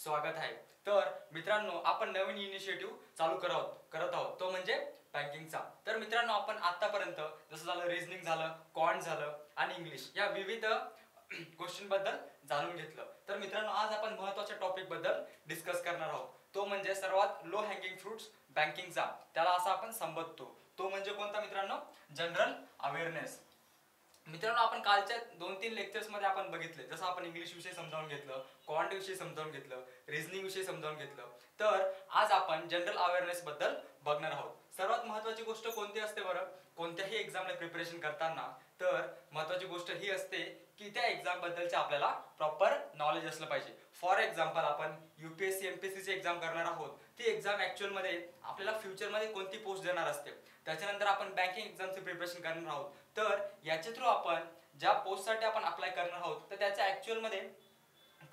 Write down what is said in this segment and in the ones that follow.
स्वागत आहे। तर मित्रांनो, आपण नवीन इनिशिएटिव्ह चालू करत आहोत तो म्हणजे बँकिंगचा। तर मित्रांनो, आपण आतापर्यंत जसं झालं रिझनिंग झालं, क्वांट झालं आणि इंग्लिश या विविध गोष्टींबद्दल जाणून घेतलं। तर मित्रांनो, आज आपण महत्त्वाच्या टॉपिक बद्दल डिस्कस करणार आहोत, तो म्हणजे सर्वात लो हँगिंग फ्रुट्स बँकिंगचा। त्याला असं आपण संबोधतो, तो म्हणजे कोणता मित्रांनो? General awareness. मित्रांनो, आपण कालच्या 2-3 लेक्चर्स मध्ये आपण बघितले, जसं आपण इंग्लिश विषय समजावून घेतलं, क्वांट विषय समजावून घेतलं, रिझनिंग विषय समजावून घेतलं। तर आज आपण जनरल अवेअरनेस बद्दल बघणार आहोत। सर्वात महत्त्वाची गोष्ट कोणती असते बरं कोणत्याही एक्झामला प्रिपरेशन करताना? तर महत्त्वाची गोष्ट ही असते की त्या एक्झाम बद्दलचे आपल्याला प्रॉपर नॉलेज असलं पाहिजे। फॉर एक्झाम्पल, आपण यूपीएससी एमपीएससी ची एक्झाम करणार आहोत, ती एक्झाम ऍक्च्युअल मध्ये आपल्याला फ्युचर मध्ये कोणती पोस्ट देणार असते। त्याच्यानंतर आपण बँकिंग एक्झामचे प्रिपरेशन करणार आहोत, तर याच्या थ्रू आपण ज्या पोस्टसाठी आपण अप्लाय करणार आहोत, तर त्याच्या ऍक्च्युअल मध्ये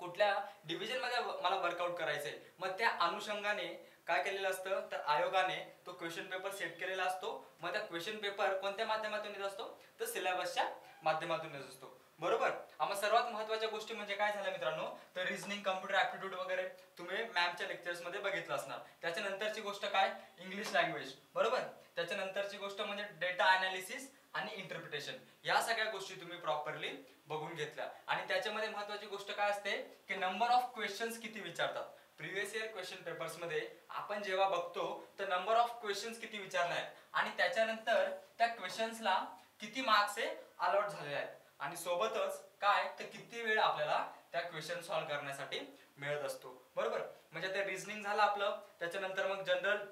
कुठल्या डिव्हिजन मध्ये मला वर्कआउट करायचंय, मग त्या अनुषंगाने काय केलेलं असतं, तर आयोगाने तो क्वेश्चन पेपर सेट केलेला असतो। मग त्या क्वेश्चन पेपर कोणत्या माध्यमातून येत असतो, तर सिलेबसच्या माध्यमातून येत असतो, बरोबर। मग सर्वात महत्त्वाच्या गोष्टी म्हणजे काय झालं मित्रांनो, तर रिझनिंग, कम्प्युटर ऍप्टिट्यूड वगैरे तुम्ही मॅमच्या लेक्चर्स मध्ये बघितलं असणार। त्याच्यानंतरची गोष्ट काय, इंग्लिश लँग्वेज, बरोबर। त्याच्यानंतरची गोष्ट म्हणजे डेटा अनालिसिस आणि इंटरप्रिटेशन। या सगळ्या गोष्टी तुम्ही प्रॉपरली बघून घेतल्या। आणि त्याच्यामध्ये महत्त्वाची गोष्ट काय असते की नंबर ऑफ क्वेश्चन्स किती विचारतात। प्रिव्हियस इयर क्वेश्चन पेपर्स मध्ये आपण जेव्हा बघतो, तर नंबर ऑफ क्वेश्चन्स किती विचारले आहेत आणि त्याच्यानंतर त्या क्वेश्चन्सला किती मार्क्स हे अलॉट झालेले आहेत, आणि सोबतच काय, तर किती वेळ आपल्याला त्या क्वेश्चन सॉल्व्ह करण्यासाठी मिळत असतो, बरोबर। म्हणजे ते रिझनिंग झालं आपलं, त्याच्यानंतर मग जनरल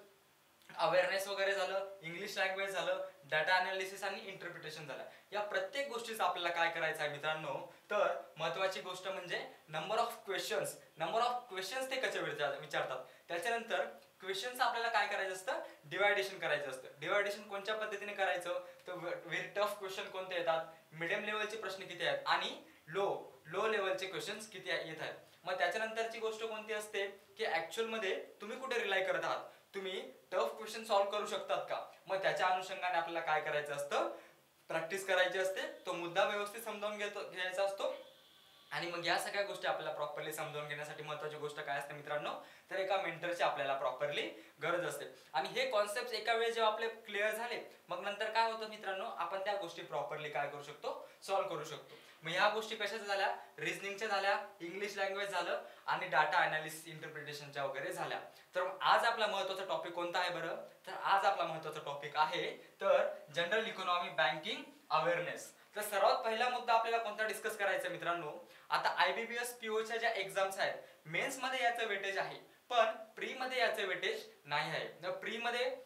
अवेअरनेस वगैरे झालं, इंग्लिश लँग्वेज झालं, डाटा अनालिसिस आणि इंटरप्रिटेशन झालं। या प्रत्येक गोष्टीचं आपल्याला काय करायचं आहे मित्रांनो, तर महत्त्वाची गोष्ट म्हणजे नंबर ऑफ क्वेश्चन्स ते कसे विचारतात। त्याच्यानंतर क्वेश्चन्स आपल्याला काय करायचं असतं, डिवायडेशन करायचं असतं। डिवायडेशन कोणत्या पद्धतीने करायचं, तर व्हेरी टफ क्वेश्चन कोणते येतात, मिडियम लेवलचे प्रश्न किती आहेत आणि लो लेवलचे क्वेश्चन्स किती येत आहेत। मग त्याच्यानंतरची गोष्ट कोणती असते की ऍक्च्युअल मध्ये तुम्ही कुठे रिलाय करत आहात, तुम्ही टफ क्वेश्चन सॉल्व्ह करू शकतात का। मग त्याच्या अनुषंगाने आपल्याला काय करायचं असतं, प्रॅक्टिस करायची असते, तो मुद्दा व्यवस्थित समजावून घ्यायचा असतो। आणि मग या सगळ्या गोष्टी आपल्याला प्रॉपरली समजावून घेण्यासाठी महत्त्वाची गोष्ट काय असते मित्रांनो, तर एका मेंटरची आपल्याला प्रॉपरली गरज असते। आणि हे कॉन्सेप्ट एका वेळेस जेव्हा आपले क्लिअर झाले, मग नंतर काय होतं मित्रांनो, आपण त्या गोष्टी प्रॉपरली काय करू शकतो, सॉल्व्ह करू शकतो। मग ह्या गोष्टी कशाच्या झाल्या, रिझनिंगच्या झाल्या, इंग्लिश लँग्वेज झालं आणि डाटा अनालिसिस इंटरप्रिटेशनच्या वगैरे झाल्या। तर आज आपला महत्त्वाचा टॉपिक कोणता आहे बरं, तर आज आपला महत्त्वाचा टॉपिक आहे तर जनरल इकॉनॉमी बँकिंग अवेअरनेस। तर सर्वात पहिला मुद्दा आपल्याला कोणता डिस्कस करायचा मित्रांनो, आता आयबीपीएस पीओच्या ज्या एक्झाम्स आहेत, मेन्स मध्ये याचं वेटेज आहे, पण प्री मध्ये याचं वेटेज नाही आहे। प्री मध्ये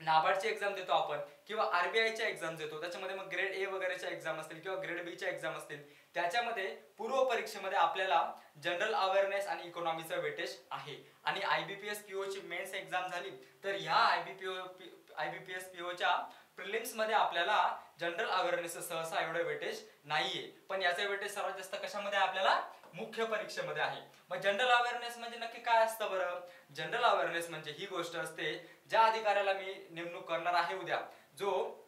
नाबार्डची एक्झाम देतो आपण किंवा आरबीआयच्या एक्झाम देतो, त्याच्यामध्ये मग ग्रेड ए वगैरेच्या एक्झाम असतील किंवा ग्रेड बी च्या एक्झाम असतील, त्याच्यामध्ये पूर्व परीक्षेमध्ये आपल्याला जनरल अवेअरनेस आणि इकॉनॉमीचा वेटेज आहे। आणि आयबीपीएस पीओची मेन्स एक्झाम झाली, तर ह्या आयबीपीएस पीओच्या प्रिलिम्स मध्ये आपल्याला जनरल अवेअरनेस सहसा एवढं वेटेज नाहीये, पण याचं वेटेज सर्वात जास्त कशामध्ये आपल्याला मुख्य परीक्षेमध्ये आहे। मग जनरल अवेअरनेस म्हणजे नक्की काय असतं बरं, जनरल अवेअरनेस म्हणजे ही गोष्ट असते, ज्या अधिकाऱ्याला मी नेमणूक करणार आहे उद्या, जो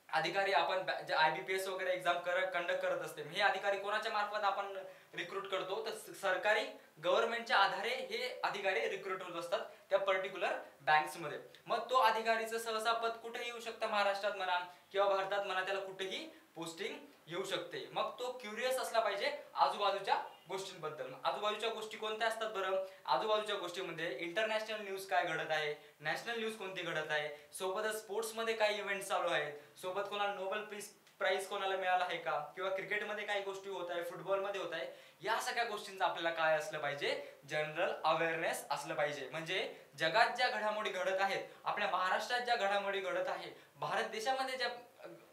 अधिकारी आपण जे आयबीपीएस वगैरे एक्झाम कंडक्ट करत असते, हे अधिकारी कोणाच्या मार्फत आपण रिक्रूट करतो, तर सरकारी गव्हर्नमेंटच्या आधारे हे अधिकारी रिक्रूट होत असतात त्या पर्टिक्युलर बँक्स मध्ये। मग तो अधिकारीचं सहसा पद कुठेही येऊ शकतं, महाराष्ट्रात म्हणा किंवा भारतात म्हणा, त्याला कुठेही पोस्टिंग येऊ शकते। मग तो क्युरियस असला पाहिजे आजूबाजूच्या गोष्टींबद्दल। आजूबाजूच्या गोष्टी कोणत्या असतात बरं, आजूबाजूच्या गोष्टीमध्ये इंटरनॅशनल न्यूज काय घडत आहे, नॅशनल न्यूज कोणती घडत आहे, सोबतच स्पोर्ट्स मध्ये काही इव्हेंट चालू आहेत, सोबत कोणाला नोबेल पीस प्राइज कोणाला मिळाला आहे का, किंवा क्रिकेटमध्ये काही गोष्टी होत आहे, फुटबॉलमध्ये होत आहे, या सगळ्या गोष्टींचं आपल्याला काय असलं पाहिजे, जनरल अवेअरनेस असलं पाहिजे। म्हणजे जगात ज्या घडामोडी घडत आहेत, आपल्या महाराष्ट्रात ज्या घडामोडी घडत आहे, भारत देशामध्ये ज्या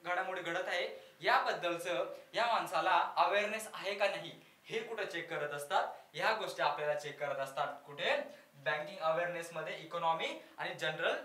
घडामोडी घडत आहे, याबद्दलचं या माणसाला अवेअरनेस आहे का नाही, हे कुठे चेक करत असतात, ह्या गोष्टी आपल्याला चेक करत असतात कुठे, बँकिंग अवेअरनेस मध्ये, इकॉनॉमी आणि जनरल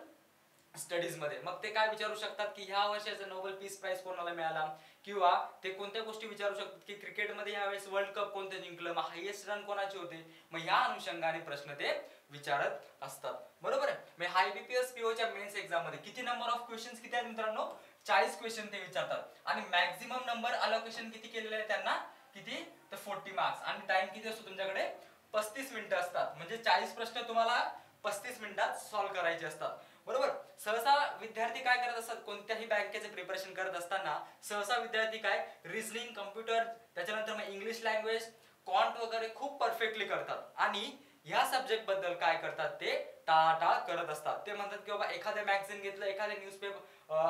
स्टडीज मध्ये। मग ते काय विचारू शकतात की ह्या वर्षाचा नोबेल पीस प्राइज कोणाला मिळाला, किंवा ते कोणत्या गोष्टी विचारू शकतात की क्रिकेटमध्ये यावेळेस वर्ल्ड कप कोणते जिंकलं, मग हायेस्ट रन कोणाचे होते, मग या अनुषंगाने प्रश्न ते विचारत असतात, बरोबर आहे। मग आयबीपीएस पीओच्या मेन्स एक्झाम मध्ये किती नंबर ऑफ क्वेश्चन्स किती आहेत मित्रांनो, 40 क्वेश्चन ते विचारतात, आणि मॅक्झिमम नंबर अलोकेशन किती केलेले आहे त्यांना, किती, तर 40 मार्क्स, आणि टाइम किती असतो तुमच्याकडे, 35 मिनिटं असतात, म्हणजे 40 प्रश्न तुम्हाला 35 मिनिटात सॉल्व्ह करायचे असतात, बरोबर. सहसा विद्यार्थी काय करत असतात, कोणत्याही बँकेचे प्रिपरेशन करत असताना सहसा विद्यार्थी काय रिझनिंग, कम्प्युटर, त्याच्यानंतर मग इंग्लिश लँग्वेज, क्वांट वगैरे खूप परफेक्टली करतात आणि ह्या सब्जेक्ट बद्दल काय करतात ते टाळाटाळ करत असतात. ते म्हणतात की बाबा एखादं मॅगझिन घेतलं, एखादे न्यूजपेपर,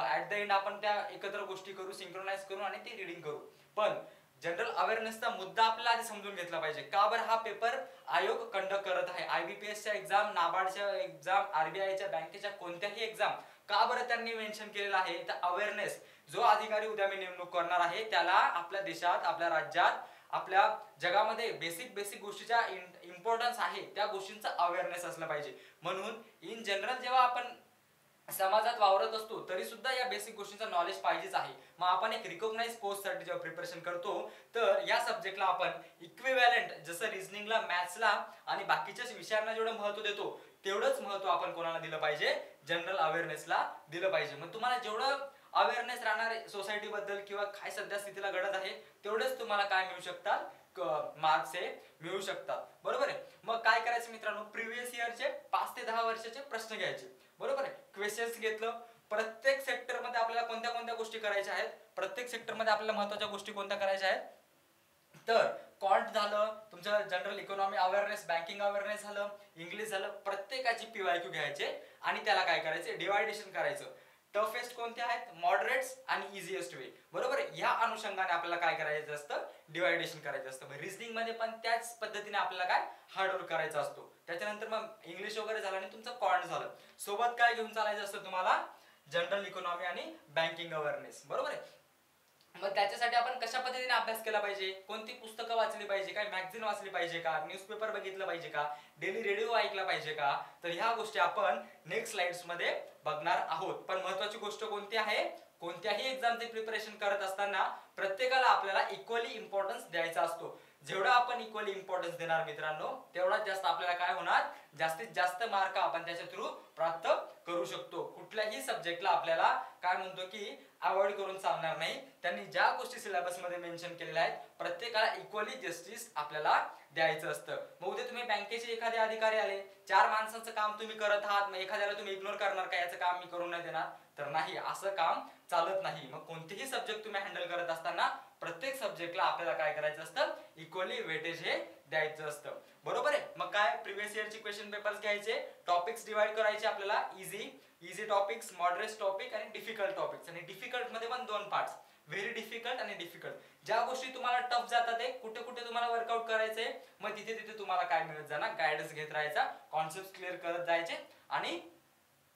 ऍट द एंड आपण त्या एकत्र गोष्टी करू, सिंक्रोनाइज करू आणि ती रीडिंग करू. पण जनरल अवेअरनेसचा मुद्दा आपल्याला आधी समजून घेतला पाहिजे. का बरं हा पेपर आयोग कंडक्ट करत आहे, IBPSच्या एक्झाम, नाबार्डच्या एक्झाम, RBIच्या बँकेच्या कोणत्याही एक्झाम का बरं त्यांनी मेन्शन केलेलं आहे, तर अवेअरनेस. जो अधिकारी उद्या मी नेमणूक करणार आहे त्याला आपल्या देशात, आपल्या राज्यात, आपल्या जगामध्ये बेसिक गोष्टीचा इम्पॉर्टन्स आहे त्या गोष्टींचा अवेअरनेस असलं पाहिजे. म्हणून इन जनरल जेव्हा आपण समाजात वावरत असतो तरी सुद्धा या बेसिक गोष्टींचा नॉलेज पाहिजेच आहे. मग आपण एक रिकॉग्नाइज पोस्ट साठी जेव्हा प्रिपरेशन करतो तर या सब्जेक्टला आपण इक्विव्हॅलंट, जसं रिझनिंगला, मॅथ्सला आणि बाकीच्या विषयांना जेवढं महत्व देतो तेवढंच महत्व आपण कोणाला दिलं पाहिजे, जनरल अवेअरनेसला दिलं पाहिजे. मग तुम्हाला जेवढं अवेअरनेस राहणार आहे सोसायटी बद्दल किंवा काय सध्या स्थितीला घडत आहे तेवढेच तुम्हाला काय मिळू शकतात, मार्क्स हे मिळू शकतात, बरोबर आहे. मग काय करायचं मित्रांनो, प्रिव्हियस इयरचे 5 ते 10 वर्षाचे प्रश्न घ्यायचे, बरोबर आहे. क्वेश्चन्स घेतलं, प्रत्येक सेक्टर मध्ये आपल्याला कोणत्या कोणत्या गोष्टी करायच्या आहेत, प्रत्येक सेक्टर मध्ये आपल्याला महत्त्वाच्या गोष्टी कोणत्या करायच्या आहेत, तर क्वांट झालं, तुमचं general economy awareness, banking awareness झालं, इंग्लिश झालं, प्रत्येकाची PYQ घ्यायचे आणि त्याला काय करायचे, डिवायडेशन करायचं. टफेस्ट कोणते आहेत, मॉडरेट्स आणि इझिएस्ट वे, बरोबर. या अनुषंगाने आपल्याला काय करायचं असतं, डिवायडेशन करायचं असतं. रिझनिंग मध्ये पण त्याच पद्धतीने आपल्याला काय हार्डवर्क करायचा असतो. त्याच्यानंतर मग इंग्लिश वगैरे झालं आणि तुमचं क्वांट झालं. सोबत काय घेऊन चालायचं असतं तुम्हाला, जनरल इकॉनॉमी आणि बँकिंग अवेअरनेस, बरोबर आहे. मग त्याच्यासाठी आपण कशा पद्धतीने अभ्यास केला पाहिजे, कोणती पुस्तकं वाचली पाहिजे, काय मॅगझिन वाचली पाहिजे का, न्यूजपेपर बघितलं पाहिजे का, डेली रेडिओ ऐकला पाहिजे का, तर ह्या गोष्टी आपण नेक्स्ट स्लाइड्स मध्ये बघणार आहोत. पण महत्त्वाची गोष्ट कोणती आहे, कोणत्याही एक्झामचे प्रिपरेशन करत असताना प्रत्येकाला आपल्याला इक्वली इम्पॉर्टन्स द्यायचा असतो. जेवढा आपण इक्वली इम्पॉर्टन्स देणार मित्रांनो तेवढाच जास्त आपल्याला काय होणार, जास्तीत जास्त मार्क आपण त्याच्या थ्रू प्राप्त करू शकतो. कुठल्याही सब्जेक्टला आपल्याला काय म्हणतो की अवॉइड करून चालणार नाही. त्यांनी ज्या गोष्टी सिलेबस मध्ये मेन्शन केलेल्या आहेत प्रत्येकाला इक्वली जस्टिस आपल्याला द्यायचं असतं. मग उद्या तुम्ही बँकेचे एखादे अधिकारी आले, 4 माणसांचं काम तुम्ही करत आहात, मग एखाद्याला तुम्ही इग्नोर करणार का, याचं काम मी करून नाही देणार, तर नाही, असं काम चालत नाही. मग कोणतेही सब्जेक्ट तुम्ही हँडल करत असताना प्रत्येक सब्जेक्टला आपल्याला काय करायचं असतं, इक्वली वेटेज हे द्यायचं असतं, बरोबर आहे. मग काय प्रिव्हियस इयरचे क्वेश्चन पेपर्स घ्यायचे, टॉपिक्स डिवाइड करायचे आपल्याला, इझी टॉपिक्स, मॉडरेट टॉपिक आणि डिफिकल्ट टॉपिक्स. आणि डिफिकल्ट मध्ये पण 2 पार्ट्स, व्हेरी डिफिकल्ट आणि डिफिकल्ट. ज्या गोष्टी तुम्हाला टफ जातात आहे, कुठे कुठे तुम्हाला वर्कआउट करायचंय, मग तिथे तिथे तुम्हाला काय मिळत जाणार, गायडन्स घेत राहायचा, कॉन्सेप्ट क्लिअर करत जायचे आणि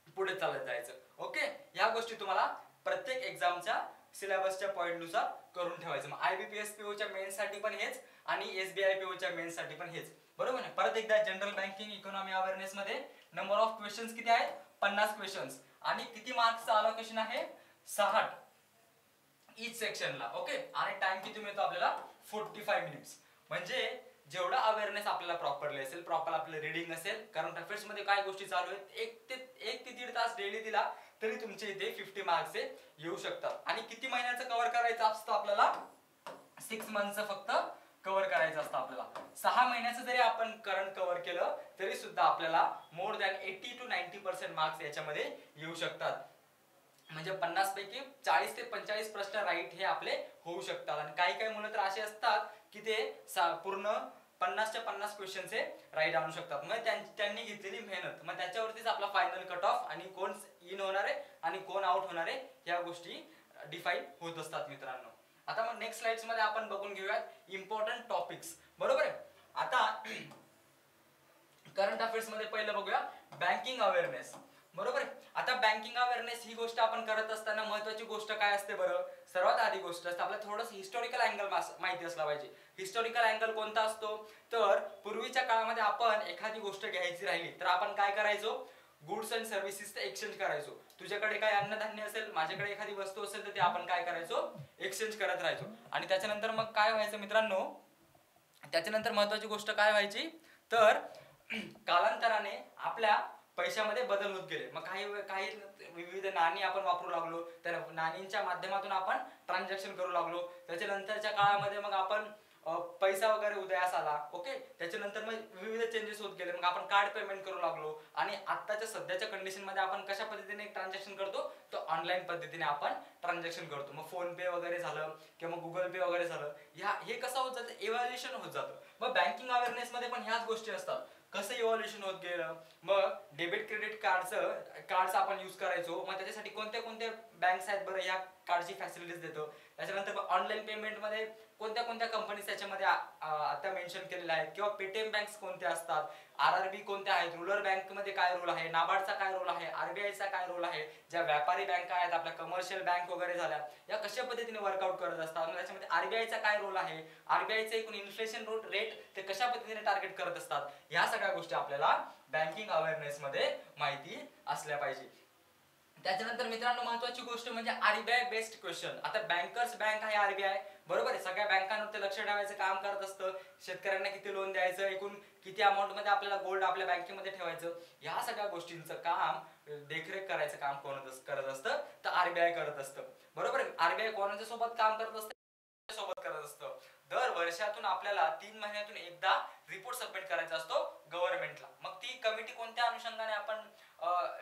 पुढे चालत जायचं. ओके, या गोष्टी तुम्हाला प्रत्येक एक्झामच्या सिलेबसच्या पॉइंट नुसार करून ठेवायचं. मग IBPS PO च्या मेन्स साठी पण हेच आणि SBI PO च्या मेन्स साठी पण हेच, बरोबर आहे. परत एकदा जनरल बँकिंग इकॉनॉमी अवेअरनेस मध्ये नंबर ऑफ क्वेश्चन्स किती आहेत, 50 क्वेश्चन्स आणि किती मार्क्सचं अलोकेशन आहे, 60 ईच सेक्शनला. ओके, आणि टाइम किती मिळतो आपल्याला, 45 मिनिट्स. म्हणजे जेवढा अवेअरनेस आपल्याला प्रॉपरली असेल, प्रॉपर आपलं रीडिंग असेल, करंट अफेअर्स मध्ये काय गोष्टी चालू आहेत, 1 ते 1.5 तास डेली दिला तरी तुमचे इथे 50 मार्क्स येऊ शकतात. आणि किती महिन्याचं कव्हर करायचं असतं आपल्याला, 6 मंथचं फक्त कव्हर करायचं असतं आपल्याला. 6 महिन्याचं जरी आपण करंट कव्हर केलं तरी सुद्धा आपल्याला मोर दॅन 80 to 90% मार्क्स याच्यामध्ये येऊ शकतात. म्हणजे 50 पैकी 40 ते 45 प्रश्न राईट हे आपले होऊ शकतात. आणि काही काही मुलं तर असे असतात की ते पूर्ण 50च्या 50 क्वेश्चनचे राईट आणू शकतात. मग त्यांनी घेतलेली मेहनत, मग त्याच्यावरतीच आपला फायनल कट ऑफ आणि कोण इन होणार आहे आणि कोण आउट होणार आहे ह्या गोष्टी डिफाईन होत असतात मित्रांनो. आता मग नेक्स्ट स्लाइड्स मध्ये आपण बघून घेऊयात इम्पॉर्टंट टॉपिक्स, बरोबर आहे. आता करंट अफेअर्स मध्ये पहिलं बघूया बँकिंग अवेअरनेस, बरोबर आहे. आता बँकिंग अवेअरनेस ही गोष्ट आपण करत असताना महत्त्वाची गोष्ट काय असते बरं, सर्वात आधी गोष्ट असते आपल्याला थोडंसं हिस्टॉरिकल अँगल माहिती असला पाहिजे. हिस्टॉरिकल अँगल कोणता असतो, तर पूर्वीच्या काळामध्ये आपण एखादी गोष्ट घ्यायची राहिली तर आपण काय करायचो, गुड्स अँड सर्व्हिसेसचं एक्सचेंज करायचो. तुझ्याकडे काय अन्नधान्य असेल, माझ्याकडे एखादी वस्तू असेल तर ते आपण काय करायचो, एक्सचेंज करत राहायचो. आणि त्याच्यानंतर मग काय व्हायचं मित्रांनो, त्याच्यानंतर महत्त्वाची गोष्ट काय व्हायची, तर कालांतराने आपल्या पैशामध्ये बदल होत गेले. मग काही विविध नाणी आपण वापरू लागलो, त्या नाणींच्या माध्यमातून आपण ट्रान्झॅक्शन करू लागलो. त्याच्यानंतरच्या काळामध्ये मग आपण पैसा वगैरे उदयास आला. ओके, त्याच्यानंतर मग विविध चेंजेस होत गेले. मग आपण कार्ड पेमेंट करू लागलो आणि आत्ताच्या सध्याच्या कंडिशन मध्ये आपण कशा पद्धतीने ट्रान्झॅक्शन करतो, तर ऑनलाईन पद्धतीने आपण ट्रान्झॅक्शन करतो. मग फोन पे वगैरे झालं किंवा गुगल पे वगैरे झालं, हे कसं होत जातं, इव्हॅल्युएशन होत जातं. मग बँकिंग अवेअरनेस मध्ये पण ह्याच गोष्टी असतात. कसं इव्हॉल्युशन होत गेलं, मग डेबिट क्रेडिट कार्ड्स आपण यूज करायचो. मग त्याच्यासाठी कोणत्या कोणत्या बँक्स आहेत बरं ह्या कार्डची फॅसिलिटीज देतो. त्याच्यानंतर ऑनलाईन पेमेंट मध्ये कोणत्या कोणत्या कंपनीज त्याच्यामध्ये आता मेन्शन केलेल्या आहेत, किंवा पेटीएम बँक्स कोणत्या असतात, आरआरबी कोणत्या आहेत, रुरल बँक मध्ये काय रोल आहे, नाबार्डचा काय रोल आहे, आरबीआयचा काय रोल आहे, ज्या व्यापारी बँका आहेत आपल्या कमर्शियल बँक वगैरे झाल्या, या कशा पद्धतीने वर्कआउट करत असतात. मग त्याच्यामध्ये आरबीआयचा काय रोल आहे, आरबीआयचा एकूण इन्फ्लेशन रेट ते कशा पद्धतीने टार्गेट करत असतात, ह्या सगळ्या गोष्टी आपल्याला बँकिंग अवेअरनेस मध्ये माहिती असल्या पाहिजे. त्याच्यानंतर मित्रांनो महत्वाची गोष्ट म्हणजे आरबीआय बेस्ड क्वेश्चन. आता बँकर्स बँक आहे आरबीआय, बरोबर आहे, सगळ्या बँकांवर लक्ष ठेवायचं काम करत असतं. शेतकऱ्यांना किती लोन द्यायचं, एकूण किती अमाऊंट मध्ये आपल्याला गोल्ड आपल्या बँकेमध्ये ठेवायचं, या सगळ्या गोष्टींचं काम देखरेख करायचं काम कोण करत असतं, तर आरबीआय करत असतं. बरोबर आहे, आरबीआय कोणाच्या सोबत काम करत असतं, सोबत करत असतं. दर वर्षातून आपल्याला 3 महिन्यातून एकदा रिपोर्ट सबमिट करायचा असतो गव्हर्नमेंटला. मग ती कमिटी कोणत्या अनुषंगाने आपण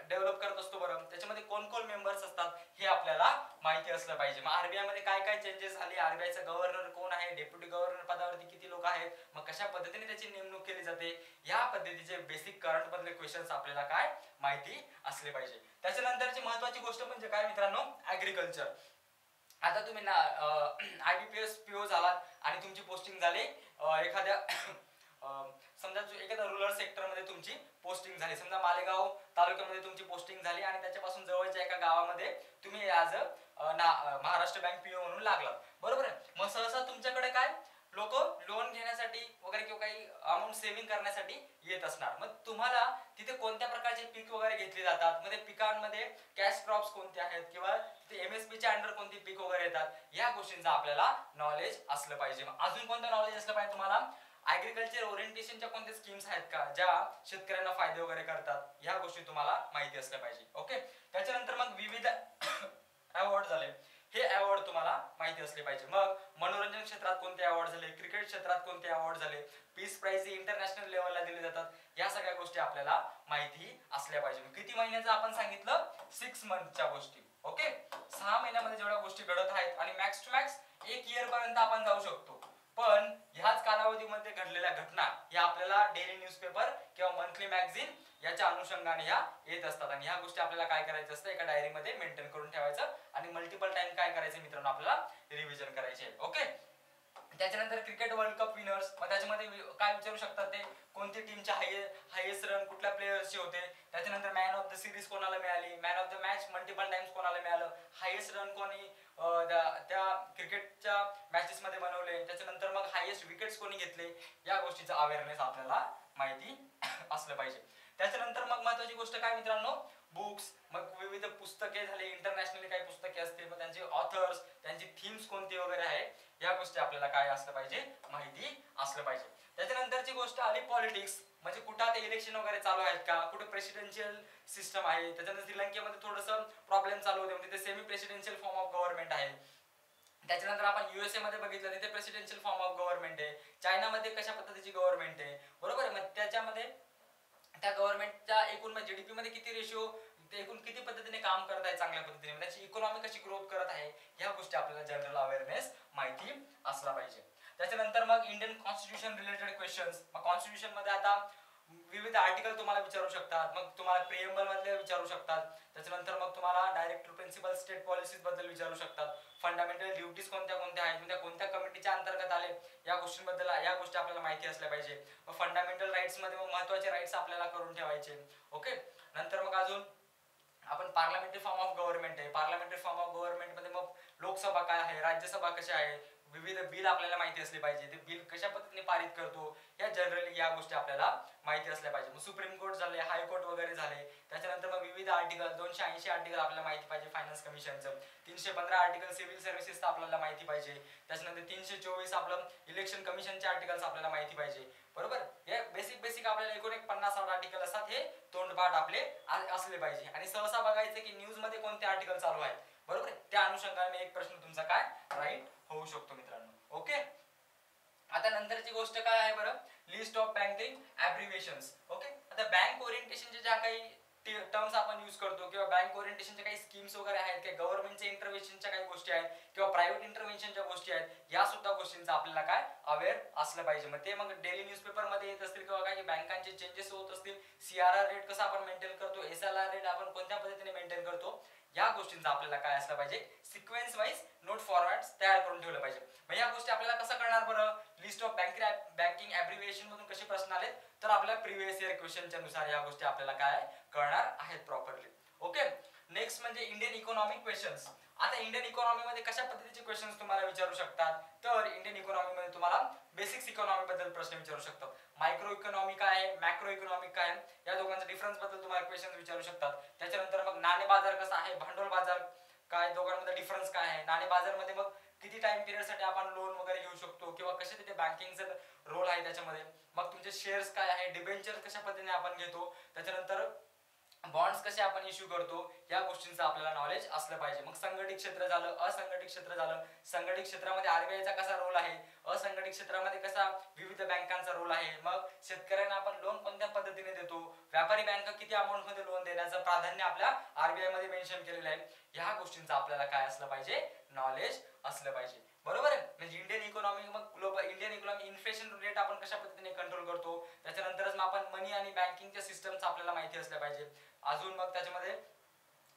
डेव्हलप करत असतो बरं, त्याच्यामध्ये कोण कोण मेंबर्स असतात हे आपल्याला माहिती असलं पाहिजे. मग आरबीआय मध्ये काय काय चेंजेस झाले, आरबीआयचा गव्हर्नर कोण आहे, डेप्युटी गव्हर्नर पदावरती किती लोक आहेत, मग कशा पद्धतीने त्याची नेमणूक केली जाते, या पद्धतीचे बेसिक करंट मधले क्वेश्चन्स आपल्याला काय माहिती असले पाहिजे. त्याच्यानंतरची महत्वाची गोष्ट म्हणजे काय मित्रांनो, ऍग्रिकल्चर. आता तुम्ही ना आयबीपीएस पीओ झालात आणि तुमची पोस्टिंग झाली एखाद्या समजा एखाद्या रुरल सेक्टर मध्ये तुमची पोस्टिंग झाली, समजा मालेगाव तालुक्यामध्ये तुमची पोस्टिंग झाली आणि त्याच्यापासून जवळच्या एका गावामध्ये तुम्ही ऍज महाराष्ट्र बँक पीओ म्हणून लागलात, बरोबर आहे. मग सहसा तुमच्याकडे काय लोक लोन घेण्यासाठी वगैरे किंवा काही अमाऊंट सेव्हिंग करण्यासाठी येत असणार. मग तुम्हाला तिथे कोणत्या प्रकारचे पीक वगैरे घेतले जातात, मध्ये पिकांमध्ये कॅश क्रॉप्स कोणते आहेत, किंवा तिथे एमएसपी च्या अंडर कोणती पीक वगैरे येतात, या गोष्टींचं आपल्याला नॉलेज असलं पाहिजे. अजून कोणतं नॉलेज असलं पाहिजे तुम्हाला, ऍग्रिकल्चर ओरिएंटेशनच्या कोणत्या स्कीम्स आहेत का ज्या शेतकऱ्यांना फायदे वगैरे करतात, या गोष्टी तुम्हाला माहिती असल्या पाहिजे. ओके, त्याच्यानंतर मग विविध अवॉर्ड झाले, हे अवॉर्ड तुम्हाला माहिती असले पाहिजे. मग मनोरंजन क्षेत्रात कोणते अवॉर्ड झाले, क्रिकेट क्षेत्रात कोणते अवॉर्ड झाले, पीस प्राइज इंटरनॅशनल लेवलला दिले जातात, या सगळ्या गोष्टी आपल्याला माहिती असल्या पाहिजे. किती महिन्याचं आपण सांगितलं, 6 मंथच्या गोष्टी. ओके, 6 महिन्यामध्ये जेवढ्या गोष्टी घडत आहेत आणि मॅक्स टू मॅक्स 1 इयर पर्यंत आपण जाऊ शकतो. पण ह्याच कालावधीमध्ये घडलेल्या घटना या आपल्याला डेली न्यूजपेपर किंवा मंथली मॅगझिन याच्या अनुषंगाने ह्या येत असतात. आणि ह्या गोष्टी आपल्याला काय करायचं असतं, एका डायरीमध्ये मेंटेन करून ठेवायचं आणि मल्टिपल टाइम काय करायचं मित्रांनो, आपल्याला रिव्हिजन करायचे. ओके, त्याच्यानंतर क्रिकेट वर्ल्ड कप विनर्स, मग त्याच्यामध्ये काय विचारू शकतात ते, कोणती टीमच्या हायेस्ट रन कुठल्या प्लेयर्सचे होते, त्याच्यानंतर मॅन ऑफ द सिरीज कोणाला मिळाली, man of the match multiple times कोणाला मिळालं, हायेस्ट रन कोणी त्या क्रिकेटच्या मॅचेस मध्ये बनवले, त्याच्यानंतर मग हायेस्ट विकेट्स कोणी घेतले, या गोष्टीचा अवेअरनेस आपल्याला माहिती असलं पाहिजे. त्याच्यानंतर मग महत्वाची गोष्ट काय मित्रांनो, बुक्स, मग विविध पुस्तके झाले, इंटरनॅशनली काही पुस्तके असते, मग त्यांचे ऑथर्स, त्यांची थीम्स कोणती वगैरे आहे, या गोष्टी आपल्याला काय असलं पाहिजे, माहिती असलं पाहिजे. त्याच्यानंतरची गोष्ट आली पॉलिटिक्स, म्हणजे कुठं आता इलेक्शन वगैरे चालू आहेत का, कुठे प्रेसिडेन्शियल सिस्टम आहे, त्याच्यानंतर श्रीलंकेमध्ये थोडंसं प्रॉब्लेम चालू होते, तिथे semi presidential form of government आहे. त्याच्यानंतर आपण युएसए मध्ये बघितलं, तिथे प्रेसिडेन्शियल फॉर्म ऑफ गव्हर्नमेंट आहे. चायनामध्ये कशा पद्धतीची गव्हर्नमेंट आहे, बरोबर आहे. मग त्याच्यामध्ये त्या गव्हर्नमेंटच्या एकूण जीडीपी मध्ये किती रेशिओ, ते एकूण किती पद्धतीने काम करत आहे चांगल्या पद्धतीने, त्याची इकॉनॉमी कशी ग्रोथ करत आहे, या गोष्टी आपल्याला जनरल अवेअरनेस माहिती असला पाहिजे. त्याच्यानंतर मग इंडियन कॉन्स्टिट्यूशन रिलेटेड क्वेश्चन्स, मग कॉन्स्टिट्यूशन मध्ये आता विविध आर्टिकल तुम्हाला विचारू शकतात, मग तुम्हाला प्रिएम्बल मधले विचारू शकतात, त्याच्यानंतर मग तुम्हाला डायरेक्ट प्रिन्सिपल स्टेट पॉलिसीज बद्दल विचारू शकतात, फंडामेंटल ड्युटीज कोणत्या कोणत्या आहेत, म्हणजे कोणत्या कमिटीच्या अंतर्गत आले, या गोष्टींबद्दल या गोष्टी आपल्याला माहिती असल्या पाहिजे. मग फंडामेंटल राईट्स मध्ये मग महत्त्वाचे राईट्स आपल्याला करून ठेवायचे. ओके, नंतर मग अजून आपण पार्लमेंटरी फॉर्म ऑफ गव्हर्नमेंट आहे, पार्लमेंटरी फॉर्म ऑफ गव्हर्नमेंट मध्ये मग लोकसभा काय आहे, राज्यसभा कशा आहे, विविध बिल आपल्याला माहिती असले पाहिजे, ते बिल कशा पद्धतीने पारित करतो, या जनरली या गोष्टी आपल्याला माहिती असल्या पाहिजे. मग सुप्रीम कोर्ट झाले, हायकोर्ट वगैरे झाले, त्याच्यानंतर मग विविध आर्टिकल 280 आर्टिकल आपल्याला माहिती पाहिजे फायनान्स कमिशनचं, 315 आर्टिकल सिव्हिल सर्व्हिसेसचं आपल्याला माहिती पाहिजे, त्याच्यानंतर 324 आपलं इलेक्शन कमिशनचे आर्टिकल्स आपल्याला माहिती पाहिजे, बरोबर. हे बेसिक आपल्याला एकूण 50-60 आर्टिकल असतात, हे तोंडपाठ आपले असले पाहिजे. आणि सहसा बघायचं की न्यूज मध्ये कोणते आर्टिकल चालू आहेत, बरोबर, त्या अनुषंगाने एक प्रश्न तुमचा काय राईट होऊ शकतो मित्रांनो. ओके, महत्वाची गोष्ट काय आहे बरं, लिस्ट ऑफ बँकिंग ॲब्रिव्हिएशन्स. ओके, आता बँक ओरिएंटेशनचे ज्या काही टर्म्स आपण यूज करतो किंवा बँक ओरिएंटेशनच्या काही स्कीम्स वगैरे आहेत किंवा गव्हर्नमेंटच्या इंटरव्हेन्शनच्या काही गोष्टी आहेत किंवा प्रायव्हेट इंटरव्हेन्शनच्या गोष्टी आहेत, या सुद्धा गोष्टींचा आपल्याला काय अवेअर असलं पाहिजे. मग ते मग डेली न्यूजपेपर मध्ये येत असतील किंवा काही बँकांचे चेंजेस होत असतील, CRR रेट कसा आपण मेंटेन करतो, SLR रेट आपण कोणत्या पद्धतीने मेंटेन करतो, या गोष्टींचा आपल्याला काय असलं पाहिजे, सिक्वेन्स वाईज नोट फॉर्मॅट्स तयार करून ठेवलं पाहिजे. मग या गोष्टी आपल्याला कसं कळणार बरं, लिस्ट ऑफ बँकिंग ॲब्रिव्हिएशन मधून कसे प्रश्न आले, तर आपल्या प्रिव्हियस इयर क्वेश्चनच्या नुसार या गोष्टी आपल्याला काय कळणार आहेत प्रॉपरली. ओके, नेक्स्ट म्हणजे इंडियन इकॉनॉमिक क्वेश्चन्स. आता इंडियन इकॉनॉमी मध्ये कशा पद्धतीचे क्वेश्चन्स तुम्हाला विचारू शकतात, तर इंडियन इकॉनॉमी मध्ये तुम्हाला बेसिक्स इकॉनॉमी बद्दल प्रश्न विचारू शकतात. मायक्रो इकॉनॉमी काय आहे, मॅक्रो इकॉनॉमी काय आहे, या दोघांच्या डिफरन्स बद्दल तुम्हाला क्वेश्चन विचारू शकतात. त्याच्यानंतर मग नाणे बाजार कसा आहे, भांडवल बाजार काय, दोघांमध्ये डिफरन्स काय आहे, नाणे बाजार मध्ये मग किती टाइम पिरियड साठी आपण लोन वगैरे घेऊ शकतो किंवा कसे तिथे बँकिंगचा रोल आहे त्याच्यामध्ये, मग तुमचे शेअर्स काय आहे, डिबेंचर कशा पद्धतीने आपण घेतो, त्याच्यानंतर बॉन्ड्स कसे आपण इश्यू करतो, या गोष्टींचं आपल्याला नॉलेज असलं पाहिजे. मग संघटित क्षेत्र झालं, असंघटित क्षेत्र झालं, संघटित क्षेत्रामध्ये आरबीआयचा कसा रोल आहे, असंघटित क्षेत्रामध्ये कसा विविध बँकांचा रोल आहे, मग शेतकऱ्यांना आपण लोन कोणत्या पद्धतीने देतो, व्यापारी बँक किती अमाऊंट मध्ये लोन देण्याचं प्राधान्य आपल्या आरबीआय मध्ये मेन्शन केलेलं आहे, ह्या गोष्टींचं आपल्याला काय असलं पाहिजे, नॉलेज असलं पाहिजे. बरोबर आहे. म्हणजे इंडियन इकॉनॉमी, मग global Indian economy inflation rate आपण कशा पद्धतीने कंट्रोल करतो, त्याच्यानंतरच मग आपण मनी आणि बँकिंगच्या सिस्टम्स आपल्याला माहिती असल्या पाहिजे. अजून मग त्याच्यामध्ये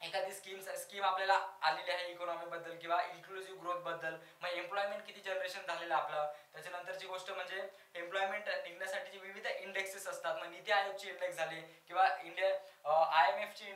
एखादी स्कीम आपल्याला आलेली आहे इकॉनॉमी बद्दल किंवा इन्क्लुसिव्ह ग्रोथ बद्दल, मग एम्प्लॉयमेंट किती जनरेशन झालेलं आपलं, त्याच्यानंतरची गोष्ट म्हणजे एम्प्लॉयमेंट निघण्यासाठीची विविध इंडेक्सेस असतात, मग नीती आयोगची इंडेक्स झाले किंवा IMF ची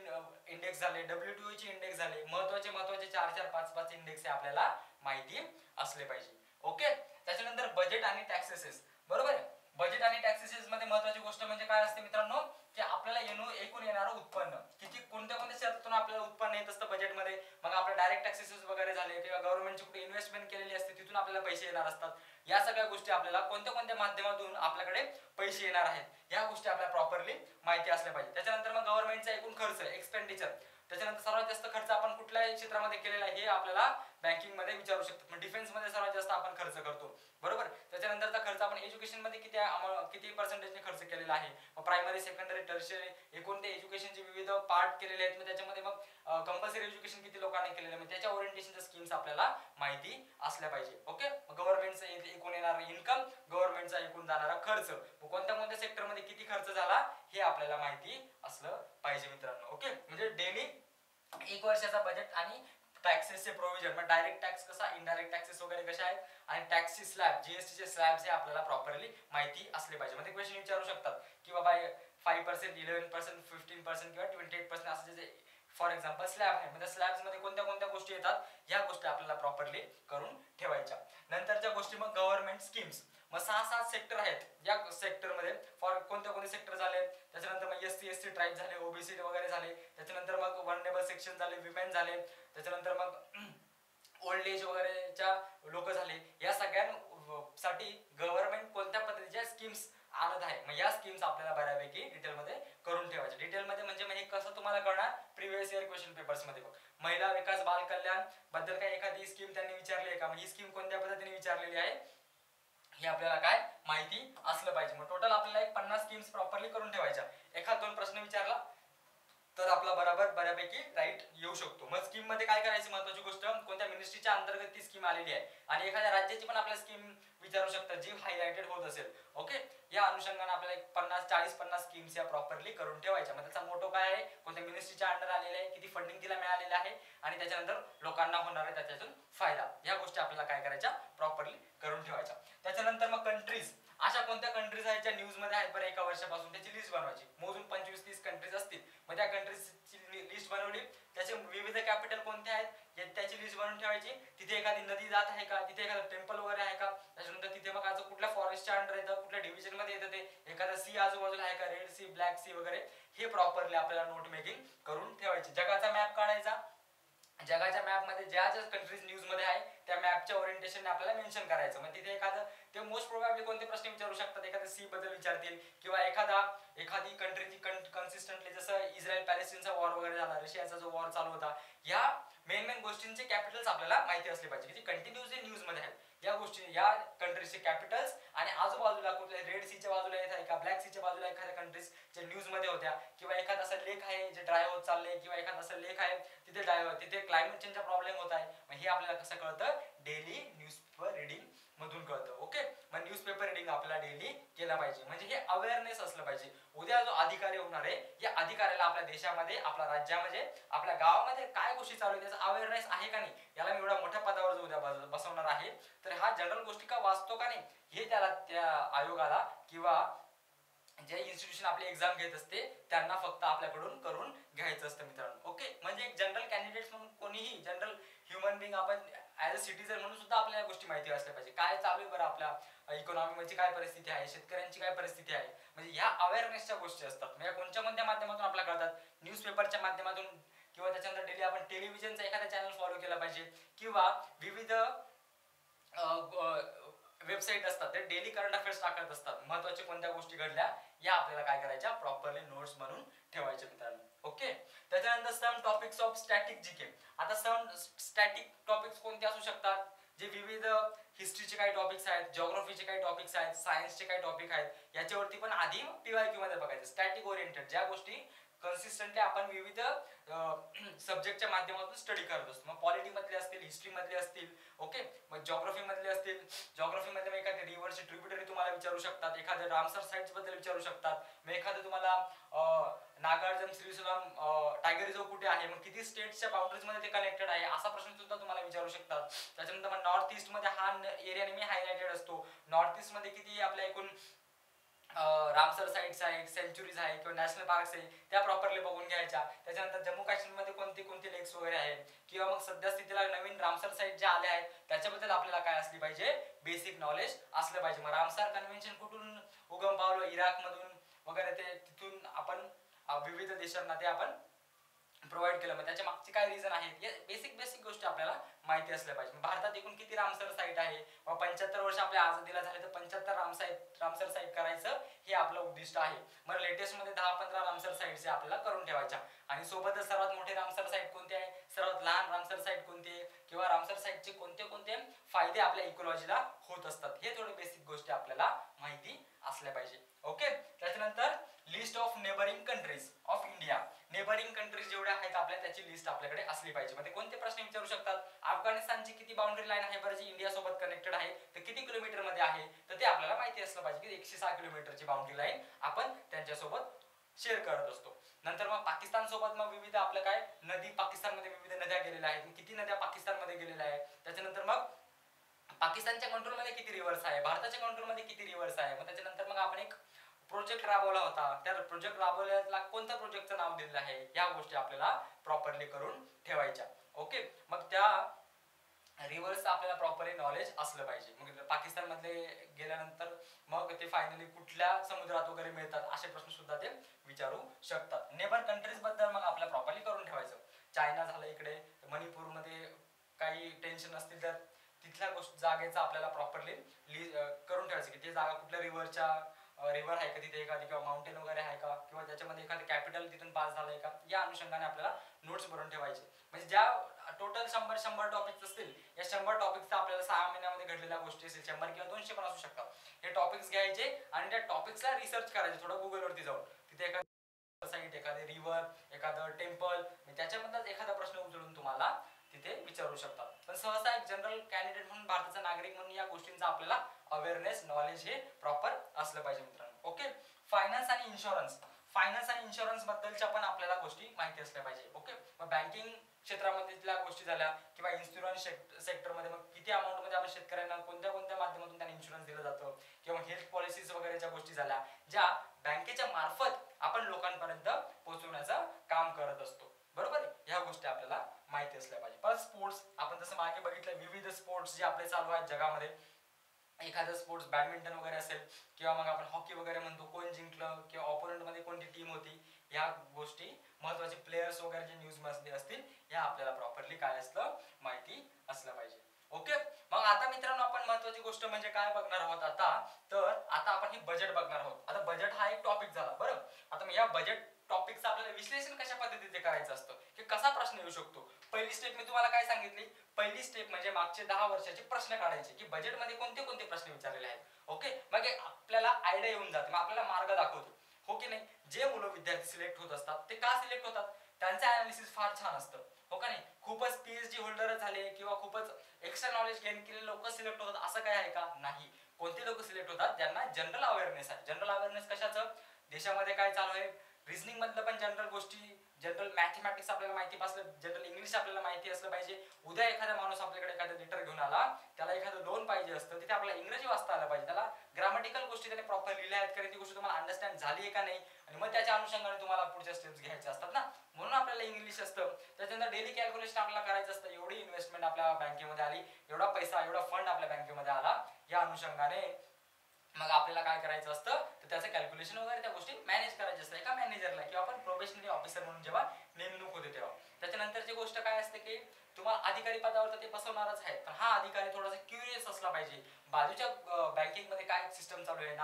इंडेक्स झाले, WTO ची इंडेक्स झाले, महत्वाचे 4 5 इंडेक्स आपल्याला माहिती असले पाहिजे. ओके, त्याच्यानंतर बजेट आणि टॅक्सेसेस. बरोबर आहे. बजेट आणि टॅक्सेसेस मध्ये महत्वाची गोष्ट म्हणजे काय असते मित्रांनो, की आपल्याला एकूण येणारं उत्पन्न किती, कोणत्या क्षेत्रातून आपल्याला उत्पन्न येत असतं बजेटमध्ये, मग आपल्या डायरेक्ट टॅक्सेसेस वगैरे झाले किंवा गव्हर्नमेंटची कुठे इन्व्हेस्टमेंट केलेली असते तिथून आपल्याला पैसे येणार असतात, या सगळ्या गोष्टी आपल्याला कोणत्या माध्यमातून आपल्याकडे पैसे येणार आहेत, या गोष्टी आपल्याला प्रॉपरली माहिती असल्या पाहिजे. त्याच्यानंतर मग गव्हर्नमेंटचा एकूण खर्च, एक्सपेंडिचर, त्याच्यानंतर सर्वात जास्त खर्च आपण कुठल्याही क्षेत्रामध्ये केलेला आहे हे आपल्याला बँकिंग मध्ये विचारू शकतात. मग डिफेन्स मध्ये सर्वात जास्त आपण खर्च करतो. बरोबर. त्याच्यानंतरचा खर्च आपण एज्युकेशन मध्ये किती पर्सेंटेजने खर्च केलेला आहे, मग प्रायमरी, सेकंडरी, टर्शियरी एकूण ते एज्युकेशनचे विविध पार्ट केलेले आहेत, मग त्याच्यामध्ये मग कंपल्सरी एज्युकेशन किती लोकांनी केलेलं आहे, मग त्याच्या ओरिएंटेशनच्या स्कीम्स आपल्याला माहिती असल्या पाहिजे. ओके, गव्हर्नमेंटचा एकूण येणारा इन्कम, गव्हर्नमेंटचा एकूण जाणारा खर्च, कोणत्या सेक्टर मध्ये किती खर्च झाला हे आपल्याला माहिती असलं पाहिजे मित्रांनो. ओके, म्हणजे डेली 1 वर्षाचा बजेट आणि टॅक्सेसचे प्रोव्हिजन, मग डायरेक्ट टॅक्स कसा, इनडायरेक्ट टॅक्सेस वगैरे कशा आहेत आणि टॅक्सची स्लॅब, जीएसटीचे स्लॅब्स हे आपल्याला प्रॉपरली माहिती असले पाहिजे. म्हणजे क्वेश्चन विचारू शकतात की बाबा 5%, 11%, 15% किंवा 28% असं जे फॉर एक्झाम्पल स्लॅब आहे, म्हणजे स्लॅब्स मध्ये कोणत्या गोष्टी येतात, या गोष्टी आपल्याला प्रॉपरली करून ठेवायच्या. नंतरच्या गोष्टी मग गव्हर्नमेंट स्कीम्स, मग 6-7 सेक्टर आहेत, या सेक्टर मध्ये फॉर कोणते सेक्टर झाले, त्याच्यानंतर मग SC ST ट्राईब झाले, ओबीसी वगैरे झाले, त्याच्यानंतर मग वल्नरेबल सेक्शन झाले, विमेन झाले, त्याच्यानंतर मग ओल्ड एज वगैरेच्या लोक झाले, या सगळ्यांसाठी गव्हर्नमेंट कोणत्या पद्धतीच्या स्कीम्स आणत आहे, मग या स्कीम्स आपल्याला बऱ्यापैकी डिटेलमध्ये करून ठेवायच्या. डिटेलमध्ये म्हणजे कसं तुम्हाला कळणार, प्रिव्हियस इयर क्वेश्चन पेपर्स मध्ये बघ, महिला विकास बाल कल्याण बद्दल काही एखादी स्कीम त्यांनी विचारली आहे का, मग ही स्कीम कोणत्या पद्धतीने विचारलेली आहे हे आपल्याला काय माहिती असलं पाहिजे. मग टोटल आपल्याला 50 स्कीम्स प्रॉपरली करून ठेवायच्या. एखाद 2 प्रश्न विचारला तर आपला बऱ्यापैकी राईट येऊ शकतो. मग स्कीम मध्ये काय करायची, महत्वाची गोष्ट कोणत्या मिनिस्ट्रीच्या अंतर्गत ती स्कीम आलेली आहे आणि एखाद्या राज्याची पण आपल्याला स्कीम विचारू शकतात जी हायलाइटेड होत असेल. ओके, या अनुषंगाने आपल्याला 40-50 स्कीम्स या प्रॉपरली करून ठेवायच्या. मग त्याचा मोटो काय आहे, कोणत्या मिनिस्ट्रीच्या अंडर आलेले आहे, किती फंडिंग तिला मिळालेलं आहे आणि त्याच्यानंतर लोकांना होणार आहे त्याच्यातून फायदा, या गोष्टी आपल्याला काय करायच्या, प्रॉपरली करून ठेवायच्या. त्याच्यानंतर मग कंट्रीज, अशा कोणत्या कंट्रीज आहेत ज्या न्यूज मध्ये आहेत बरं एका वर्षापासून, त्याची लिस्ट बनवायची. मोजून 25-30 कंट्रीज असतील, मग त्या कंट्रीजची लिस्ट बनवली, त्याचे विविध कॅपिटल कोणते आहेत त्याची लिस्ट बनवून ठेवायची. तिथे एखादी नदी जात आहे का, तिथे एखादं टेम्पल वगैरे आहे का, त्याच्यानंतर तिथे मग आज कुठल्या फॉरेस्टच्या अंडर येतं, कुठल्या डिव्हिजन मध्ये येतं, ते एखादा सी आजूबाजूला आहे का, रेड सी, ब्लॅक सी वगैरे, हे प्रॉपरली आपल्याला नोट मेकिंग करून ठेवायची. जगाचा मॅप काढायचा, जगाच्या मॅप मध्ये ज्या कंट्रीज न्यूज मध्ये आहे त्या मॅपच्या ओरिएंटेशन आपल्याला मेन्शन करायचं. मग तिथे ते मोस्ट प्रोबॅबली कोणते प्रश्न विचारू शकतात, एखाद्या सी बद्दल विचारतील किंवा एखादी कंट्रीची कन्सिस्टंटली, जसं इस्रायल पॅलेस्टाईनचा वॉर वगैरे झाला, रशियाचा जो वॉर चालू होता, या मेन गोष्टींचे कॅपिटल्स आपल्याला माहिती असले पाहिजे, की कंटिन्युअसली न्यूज मध्ये आहेत. या गोष्टी, या कंट्रीजचे कॅपिटल्स आणि आजूबाजूला कुठल्या रेड सीच्या बाजूला येत आहे का, ब्लॅक सीच्या बाजूला एखाद्या कंट्रीज जे न्यूज मध्ये होत्या, किंवा एखादा असा लेक आहे जे ड्राय होत चालले, किंवा एखादा असा लेक आहे तिथे क्लायमेट चेंजचा प्रॉब्लेम होत आहे. मग हे आपल्याला कसं कळतं, डेली न्यूजपेपर रिडिंग मधून कळतं. ओके, मग न्यूजपेपर रिडिंग आपल्याला डेली केला पाहिजे, म्हणजे हे अवेअरनेस असलं पाहिजे. उद्या जो अधिकारी होणार आहे, या अधिकाऱ्याला आपल्या देशामध्ये, आपल्या राज्यामध्ये, आपल्या गावामध्ये काय गोष्टी चालू आहेत त्याचा अवेअरनेस आहे का नाही, याला मी एवढ्या मोठ्या पदावर जो उद्या बसवणार आहे तर हा जनरल गोष्टी का वाचतो का नाही, हे त्याला, त्या आयोगाला किंवा जे इन्स्टिट्यूशन आपली एक्झाम घेत असते त्यांना फक्त आपल्याकडून करून घ्यायचं असतं मित्रांनो. ओके, म्हणजे एक जनरल कॅन्डिडेट म्हणून, कोणीही जनरल ह्युमन बिंग, आपण ऍज अ सिटीजन म्हणून सुद्धा आपल्याला गोष्टी माहिती असल्या पाहिजे. काय चालू आहे बरं आपल्या इकॉनॉमीमध्ये, काय परिस्थिती आहे, शेतकऱ्यांची काय परिस्थिती आहे, म्हणजे ह्या अवेअरनेसच्या गोष्टी असतात. म्हणजे कोणत्या कोणत्या माध्यमातून आपल्याला कळतात, न्यूजपेपरच्या माध्यमातून, किंवा त्याच्यानंतर डेली आपण टेलिव्हिजनचा एखादा चॅनल फॉलो केला पाहिजे, किंवा विविध वेबसाईट असतात ते डेली करंट अफेअर्स टाकत असतात. महत्वाच्या कोणत्या गोष्टी घडल्या या आपल्याला काय करायच्या, प्रॉपरली नोट्स म्हणून ठेवायच्या मित्रांनो. ओके, त्याच्यानंतर some topics of static GK. आता सम स्टॅटिक टॉपिक्स कोणते असू शकतात, जे विविध हिस्ट्रीचे काही टॉपिक्स आहेत, जिओग्राफीचे काही टॉपिक्स आहेत, सायन्सचे काही टॉपिक आहेत, याच्यावरती पण आधी PYQ मध्ये बघायचं. स्टॅटिक ओरिएंटेड ज्या गोष्टी कन्सिस्टंटली आपण विविध सब्जेक्टच्या माध्यमातून स्टडी करत असतो. मग पॉलिटी मधले असतील, हिस्ट्री मधले असतील, ओके, मग जिओग्राफी मधले असतील, जिओग्राफी मध्ये मग एखादी रिव्हरची ट्रिब्युटरी तुम्हाला विचारू शकतात, एखाद्या रामसर साइट्स बद्दल विचारू शकतात, मग एखादं तुम्हाला नागार्जुन श्रीशुलम टायगर रिझर्व कुठे आहे, मग किती स्टेट्सच्या बाउंड्रीज मध्ये ते कनेक्टेड आहे, असा प्रश्न सुद्धा तुम्हाला विचारू शकतात. त्याच्यानंतर मग नॉर्थ ईस्ट मध्ये हा एरिया नेहमी हायलाइटेड असतो, नॉर्थ ईस्ट मध्ये किती आपल्या एकूण रामसर साइट्स आहेत, सेंचुरीज आहे किंवा नॅशनल पार्क्स आहे, त्या प्रॉपरली बघून घ्यायच्या. त्याच्यानंतर जम्मू काश्मीर मध्ये कोणते कोणते लेक्स वगैरे आहेत, किंवा मग सध्या स्थितीला नवीन रामसर साइट ज्या आल्या आहेत त्याच्याबद्दल आपल्याला काय असली पाहिजे, बेसिक नॉलेज असलं पाहिजे. मग रामसर कन्व्हेन्शन कुठून उगम पावलं, इराक मधून वगैरे, ते तिथून आपण विविध देशांना ते आपण प्रोव्हाइड केलं, मग त्याच्या मागची काय रिझन आहे, या बेसिक गोष्टी आपल्याला माहिती असल्या पाहिजे. भारतात एकूण किती रामसर साईट आहे, व 75 वर्ष आपल्या आझादीला झाले तर 75 रामसर साईट करायचं हे आपलं उद्दिष्ट आहे. मग लेटेस्ट मध्ये 10-15 रामसर साईट्स आपल्याला करून ठेवायच्या, आणि सोबतच सर्वात मोठे रामसर साईट कोणते आहे, सर्वात लहान रामसर साईट कोणती आहे, किंवा रामसर साईटचे कोणते कोणते फायदे आपल्या इकोलॉजीला होत असतात, हे थोडे बेसिक गोष्टी आपल्याला माहिती असल्या पाहिजे. ओके, त्याच्यानंतर list of neighbouring countries of India. Neighbouring countries जेवढ्या आहेत आपल्या त्याची लिस्ट आपल्याकडे असली पाहिजे. म्हणजे कोणते प्रश्न विचारू शकतात, अफगाणिस्तानची किती बाउंड्री लाईन आहे बरं जी इंडिया सोबत कनेक्टेड आहे, तर किती किलोमीटर मध्ये आहे, तर ते आपल्याला माहिती असलं पाहिजे की 106 किलोमीटरची बाउंड्री लाईन आपण त्यांच्यासोबत शेअर करत असतो. नंतर मग पाकिस्तान सोबत मग विविध आपलं काय नदी, पाकिस्तानमध्ये विविध नद्या गेलेल्या आहेत, किती नद्या पाकिस्तानमध्ये गेलेल्या आहेत. त्याच्यानंतर मग पाकिस्तानच्या कंट्रोलमध्ये किती रिव्हर्स आहे, भारताच्या कंट्रोलमध्ये किती रिव्हर्स आहे. मग त्याच्यानंतर मग आपण एक प्रोजेक्ट राबवला होता, त्या प्रोजेक्ट राबवल्याला कोणत्या प्रोजेक्टचं नाव दिलेलं आहे, या गोष्टी आपल्याला प्रॉपरली करून ठेवायच्या. ओके, मग त्या रिव्हर्स आपल्याला प्रॉपरली नॉलेज असलं पाहिजे. मग पाकिस्तान मध्ये गेल्यानंतर मग ते फायनली कुठल्या समुद्रात वगैरे मिळतात असे प्रश्न सुद्धा ते विचारू शकतात. नेबर कंट्रीज बद्दल मग आपल्याला प्रॉपरली करून ठेवायचं. चायना झालं इकडे, मणिपूर मध्ये काही टेन्शन असतील तर तिथल्या जागेचा आपल्याला प्रॉपरली करून ठेवायचं की ते जागा कुठल्या रिव्हर आहे का तिथे एखादी, किंवा माउंटेन वगैरे आहे का, किंवा त्याच्यामध्ये एखादं कॅपिटल तिथून पास झालंय का, या अनुषंगाने आपल्याला नोट्स भरून ठेवायचे. म्हणजे ज्या टोटल 100 टॉपिक्स असतील, या 100 टॉपिक्सचा आपल्याला 6 महिन्यामध्ये घडलेल्या गोष्टी असतील, 100 किंवा 200 पण असू शकतात. हे टॉपिक्स घ्यायचे आणि त्या टॉपिक्सला रिसर्च करायचे, थोडं गुगलवरती जाऊन, तिथे एखादी साईट, एखादे रिव्हर, एखादं टेम्पल, त्याच्यामधलाच एखादा प्रश्न उचलून तुम्हाला तिथे विचारू शकतात. पण सहसा एक जनरल कॅन्डिडेट म्हणून, भारताचा नागरिक म्हणून या गोष्टींचा आपल्याला अवेअरनेस, नॉलेज हे प्रॉपर असलं पाहिजे मित्रांनो. ओके, फायनान्स आणि इन्शुरन्स. फायनान्स आणि इन्शुरन्स बद्दलच्या पण आपल्याला गोष्टी माहिती असल्या पाहिजे. ओके, मग बँकिंग क्षेत्रामधल्या गोष्टी झाल्या, किंवा इन्शुरन्स सेक्टरमध्ये मग किती अमाऊंट मध्ये आपण शेतकऱ्यांना कोणत्या कोणत्या माध्यमातून त्यांना इन्शुरन्स दिलं जातं, किंवा हेल्थ पॉलिसीज वगैरेच्या गोष्टी झाल्या, ज्या बँकेच्या मार्फत आपण लोकांपर्यंत पोहोचवण्याचं काम करत असतो. बरोबर, ह्या गोष्टी आपल्याला माहिती असल्या पाहिजे. परत स्पोर्ट्स, आपण जसं मागे बघितलं विविध स्पोर्ट्स जे आपले चालू आहेत जगामध्ये, एखादं स्पोर्ट्स बॅडमिंटन वगैरे असेल, किंवा मग आपण हॉकी वगैरे म्हणतो, कोण जिंकलं, किंवा ऑपोनंट मध्ये कोणती टीम होती, या गोष्टी महत्वाचे प्लेयर्स वगैरे जे न्यूज मध्ये असतील, या आपल्याला प्रॉपरली काय असलं माहिती असलं पाहिजे. ओके, मग आता मित्रांनो आपण महत्वाची गोष्ट म्हणजे काय बघणार आहोत आता, तर आता आपण हे बजेट बघणार आहोत. आता बजेट हा एक टॉपिक झाला. बरं, आता मग या बजेट टॉपिकचं आपल्याला विश्लेषण कशा पद्धतीने करायचं असतं, की कसा प्रश्न येऊ शकतो. पहिली स्टेप मी तुम्हाला काय सांगितली, पहिली स्टेप म्हणजे मागचे 10 वर्षाचे प्रश्न काढायचे, की बजेटमध्ये कोणते कोणते प्रश्न विचारलेले आहेत. ओके, मग आपल्याला आयडिया येऊन जाते, मग आपल्याला मार्ग दाखवतो, हो की नाही. जे मुलं विद्यार्थी सिलेक्ट होत असतात ते का सिलेक्ट होतात, त्यांचं अनालिसिस फार छान असतं, हो का नाही. खूपच पीएचडी होल्डर झाले किंवा खूपच एक्स्ट्रा नॉलेज गेन केलेले लोक सिलेक्ट होतात असं काय आहे का, नाही. कोणते लोक सिलेक्ट होतात, ज्यांना जनरल अवेअरनेस आहे. जनरल अवेअरनेस कशाचं, देशामध्ये काय चालू आहे, रिझनिंग मधलं पण जनरल गोष्टी, जनरल मॅथमॅटिक्स आपल्याला माहिती असलं, जनरल इंग्लिश आपल्याला माहिती असलं पाहिजे. उद्या एखादा माणूस आपल्याकडे एखादा लेटर घेऊन आला, त्याला एखादं लोन पाहिजे असतं, तिथे आपल्याला इंग्रजी वाचता आलं पाहिजे, त्याला ग्रामॅटिकल गोष्टी त्याने प्रॉपर लिहिल्या आहेत का, ती गोष्ट तुम्हाला अंडरस्टँड झाली आहे का नाही, आणि मग त्याच्या अनुषंगाने तुम्हाला पुढच्या स्टेप्स घ्यायचे असतात ना. म्हणून आपल्याला इंग्लिश असतं. त्याच्यानंतर डेली कॅल्क्युलेशन आपल्याला करायचं असतं, एवढी इन्व्हेस्टमेंट आपल्या बँकेमध्ये आली, एवढा पैसा, एवढा फंड आपल्या बँकेमध्ये आला, या अनुषंगाने मग आपल्याला काय करायचं असतं, तर त्याचं कॅल्क्युलेशन वगैरे त्या गोष्टी मॅनेज करायचे असतं एका मॅनेजरला, किंवा आपण प्रोबेशनरी ऑफिसर म्हणून जेव्हा नेमणूक होते तेव्हा. त्याच्यानंतरची गोष्ट काय असते, की तुम्हाला अधिकारी पदावर तर ते बसवणारच आहेत, पण हा अधिकारी थोडासा क्युरियस असला पाहिजे. बाजूच्या बँकिंग मध्ये काय सिस्टम चालू आहे,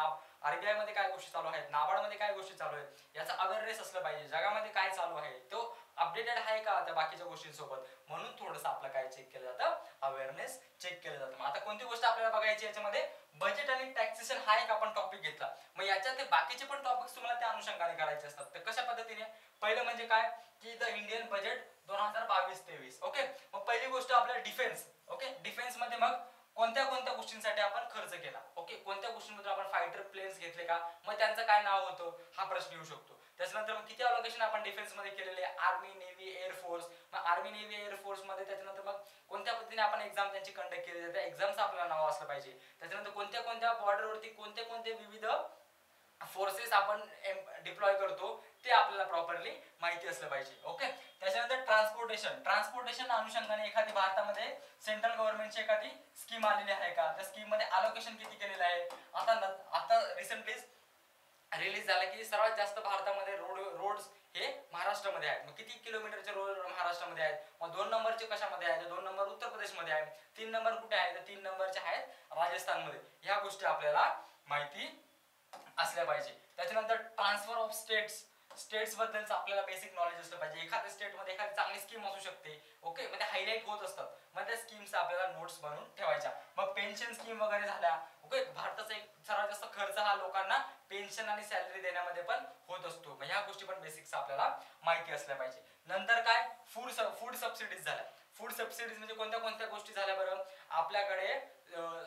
आरबीआय मध्ये काय गोष्टी चालू आहेत, नाबार्ड मध्ये काय गोष्टी चालू आहेत, याचा अवेअरनेस असलं पाहिजे. जगामध्ये काय चालू आहे, तो अपडेटेड आहे का त्या बाकीच्या गोष्टींसोबत. म्हणून थोडंसं आपलं काय चेक केलं जातं, अवेअरनेस चेक केलं जातं. मग आता कोणती गोष्ट आपल्याला बघायची याच्यामध्ये, बजेट आणि टॅक्सेशन हा एक आपण टॉपिक घेतला. मग याच्यात ते बाकीचे पण टॉपिक्स तुम्हाला त्या अनुषंगाने करायचे असतात. तर कशा पद्धतीने, पहिलं म्हणजे काय, की द इंडियन बजेट 2022-23. ओके, मग पहिली गोष्ट आपल्याला डिफेन्स. ओके, डिफेन्स मध्ये मग कोणत्या कोणत्या गोष्टींसाठी आपण खर्च केला, ओके, कोणत्या गोष्टींमध्ये आपण फायटर प्लेन्स घेतले का, मग त्यांचं काय नाव होतं, हा प्रश्न येऊ शकतो. त्याच्यानंतर मग किती अलोकेशन आपण डिफेन्स मध्ये केलेले, आर्मी, नेव्ही, एअरफोर्स. मग आर्मी, नेव्ही, एअरफोर्स मध्ये त्याच्यानंतर मग कोणत्या पद्धतीने आपण एक्झाम त्यांची कंडक्ट केली, त्या एक्झामचं आपल्याला नाव असलं पाहिजे. त्याच्यानंतर कोणत्या कोणत्या बॉर्डरवरती कोणते कोणते विविध फोर्सेस आपण डिप्लॉय करतो ते आपल्याला प्रॉपरली माहिती असलं पाहिजे. ओके, त्याच्यानंतर ट्रान्सपोर्टेशन अनुषंगाने एखादी भारतामध्ये सेंट्रल गव्हर्नमेंटची एखादी स्कीम आलेली आहे का, त्या स्कीम मध्ये अलोकेशन किती केलेलं आहे. आता रिसेंटली रिलीज झाला की सर्वात जास्त भारतामध्ये रोड्स हे महाराष्ट्रामध्ये आहेत. मग किती किलोमीटरचे रोड महाराष्ट्रामध्ये आहेत, मग 2 नंबरचे कशामध्ये आहेत, 2 नंबर उत्तर प्रदेशमध्ये आहेत, 3 नंबर कुठे आहेत, तर 3 नंबरचे आहेत राजस्थानमध्ये. ह्या गोष्टी आपल्याला माहिती असल्या पाहिजे. त्याच्यानंतर ट्रान्सफर ऑफ स्टेट्स बद्दलचं आपल्याला बेसिक नॉलेज असलं पाहिजे. एखाद्या स्टेट मध्ये एखादी चांगली स्कीम असू शकते, ओके, मग ते हायलाइट होत असतात, मग त्या स्कीम्स आपल्याला नोट्स बनवून ठेवायच्या. मग पेन्शन स्कीम वगैरे झाल्या, ओके. भारताचा एक सर्वात जास्त खर्च हा लोकांना पेन्शन आणि सॅलरी देण्यामध्ये पण होत असतो, मग ह्या गोष्टी पण बेसिक्स आपल्याला माहिती असल्या पाहिजे. नंतर काय, फूड सबसिडीज झाल्या. फूड सबसिडीज म्हणजे कोणत्या कोणत्या गोष्टी झाल्या बरं, आपल्याकडे